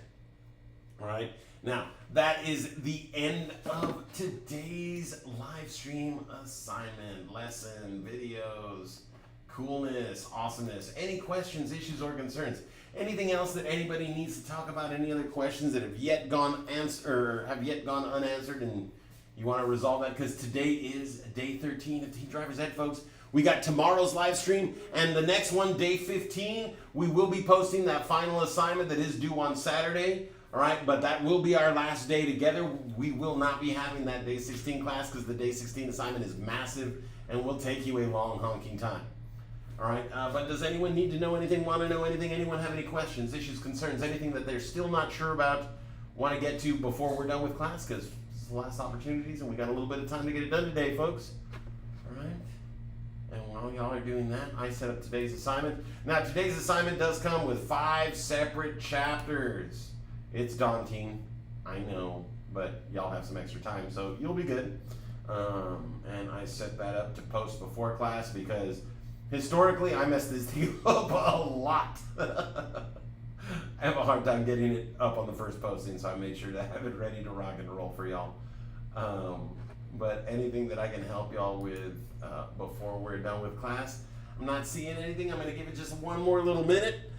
All right? Now, that is the end of today's live stream assignment, lesson, videos, coolness, awesomeness. Any questions, issues, or concerns? Anything else that anybody needs to talk about? Any other questions that have yet gone unanswered, and you want to resolve that? Because today is day 13 of Teen Driver's Ed, folks. We got tomorrow's live stream, and the next one, day 15, we will be posting that final assignment that is due on Saturday. All right, but that will be our last day together. We will not be having that day 16 class because the day 16 assignment is massive and will take you a long honking time. All right, but does anyone need to know anything, want to know anything? Anyone have any questions, issues, concerns, anything that they're still not sure about, want to get to before we're done with class? Because this is the last opportunities and we got a little bit of time to get it done today, folks. All right, and while y'all are doing that, I set up today's assignment. Now, today's assignment does come with 5 separate chapters. It's daunting, I know, but y'all have some extra time, so you'll be good. And I set that up to post before class because historically, I mess this thing up a lot. I have a hard time getting it up on the first posting, so I made sure to have it ready to rock and roll for y'all. But anything that I can help y'all with before we're done with class, I'm not seeing anything. I'm going to give it just one more little minute.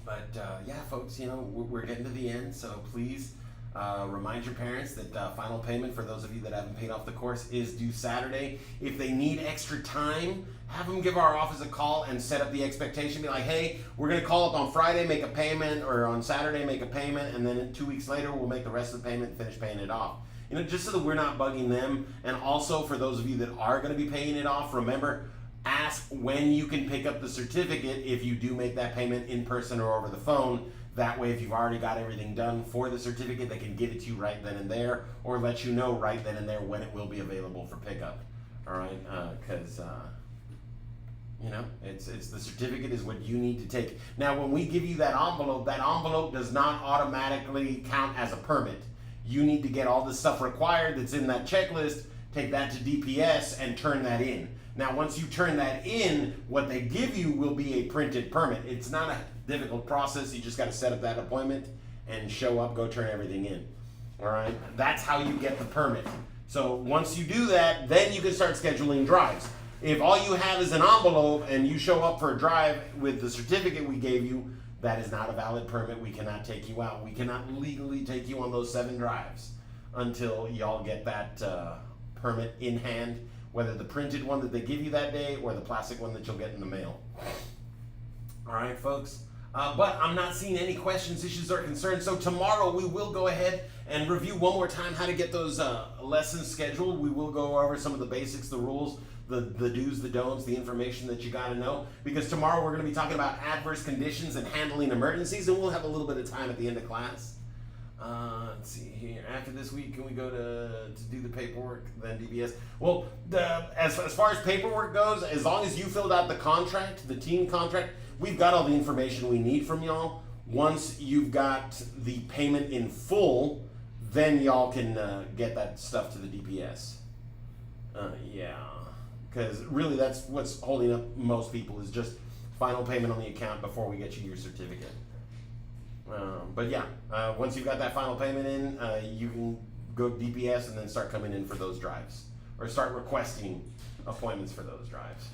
But yeah, folks, you know, we're getting to the end, so please Remind your parents that final payment for those of you that haven't paid off the course is due Saturday. If they need extra time, have them give our office a call and set up the expectation. Be like, hey, we're going to call up on Friday, make a payment, or on Saturday, make a payment, and then 2 weeks later, we'll make the rest of the payment and finish paying it off. You know, just so that we're not bugging them. And also for those of you that are going to be paying it off, remember, ask when you can pick up the certificate if you do make that payment in person or over the phone. That way, if you've already got everything done for the certificate, they can give it to you right then and there, or let you know right then and there when it will be available for pickup. All right, because you know, it's the certificate is what you need to take. Now, when we give you that envelope does not automatically count as a permit. You need to get all the stuff required that's in that checklist, take that to DPS, and turn that in. Now, once you turn that in, what they give you will be a printed permit. It's not a difficult process. You just got to set up that appointment and show up, go turn everything in. All right? That's how you get the permit. So once you do that, then you can start scheduling drives. If all you have is an envelope and you show up for a drive with the certificate we gave you, that is not a valid permit. We cannot take you out. We cannot legally take you on those 7 drives until y'all get that permit in hand, whether the printed one that they give you that day or the plastic one that you'll get in the mail. All right, folks. But I'm not seeing any questions, issues, or concerns. So tomorrow we will go ahead and review one more time how to get those lessons scheduled. We will go over some of the basics, the rules, the do's, the don'ts, the information that you got to know. Because tomorrow we're going to be talking about adverse conditions and handling emergencies, and we'll have a little bit of time at the end of class. Let's see here. After this week, can we go to do the paperwork, then DBS? Well, as far as paperwork goes, as long as you filled out the contract, the team contract, we've got all the information we need from y'all. Once you've got the payment in full, then y'all can get that stuff to the DPS. Yeah, because really that's what's holding up most people is just final payment on the account before we get you your certificate. But yeah, once you've got that final payment in, you can go DPS and then start coming in for those drives. Or start requesting appointments for those drives.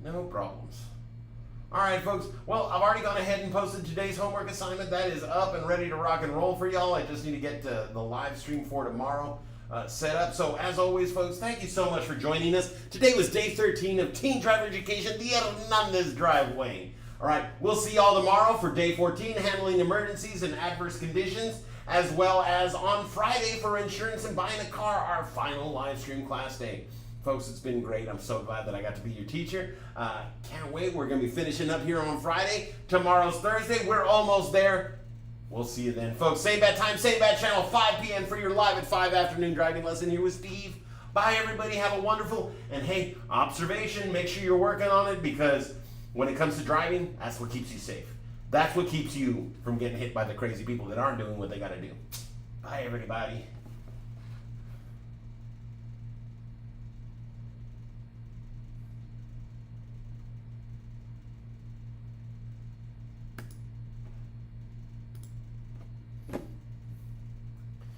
No problems. Alright, folks. Well, I've already gone ahead and posted today's homework assignment. That is up and ready to rock and roll for y'all. I just need to get the live stream for tomorrow set up. So, as always, folks, thank you so much for joining us. Today was day 13 of Teen Driver Education, the Hernandez Driveway. All right, we'll see y'all tomorrow for day 14, handling emergencies and adverse conditions, as well as on Friday for insurance and buying a car, our final live stream class day. Folks, it's been great. I'm so glad that I got to be your teacher. Can't wait. We're going to be finishing up here on Friday. Tomorrow's Thursday. We're almost there. We'll see you then. Folks, same bad time, same bad channel, 5 p.m. for your live at 5 afternoon driving lesson here with Steve. Bye, everybody. Have a wonderful, and hey, observation. Make sure you're working on it because when it comes to driving, that's what keeps you safe. That's what keeps you from getting hit by the crazy people that aren't doing what they got to do. Bye, everybody.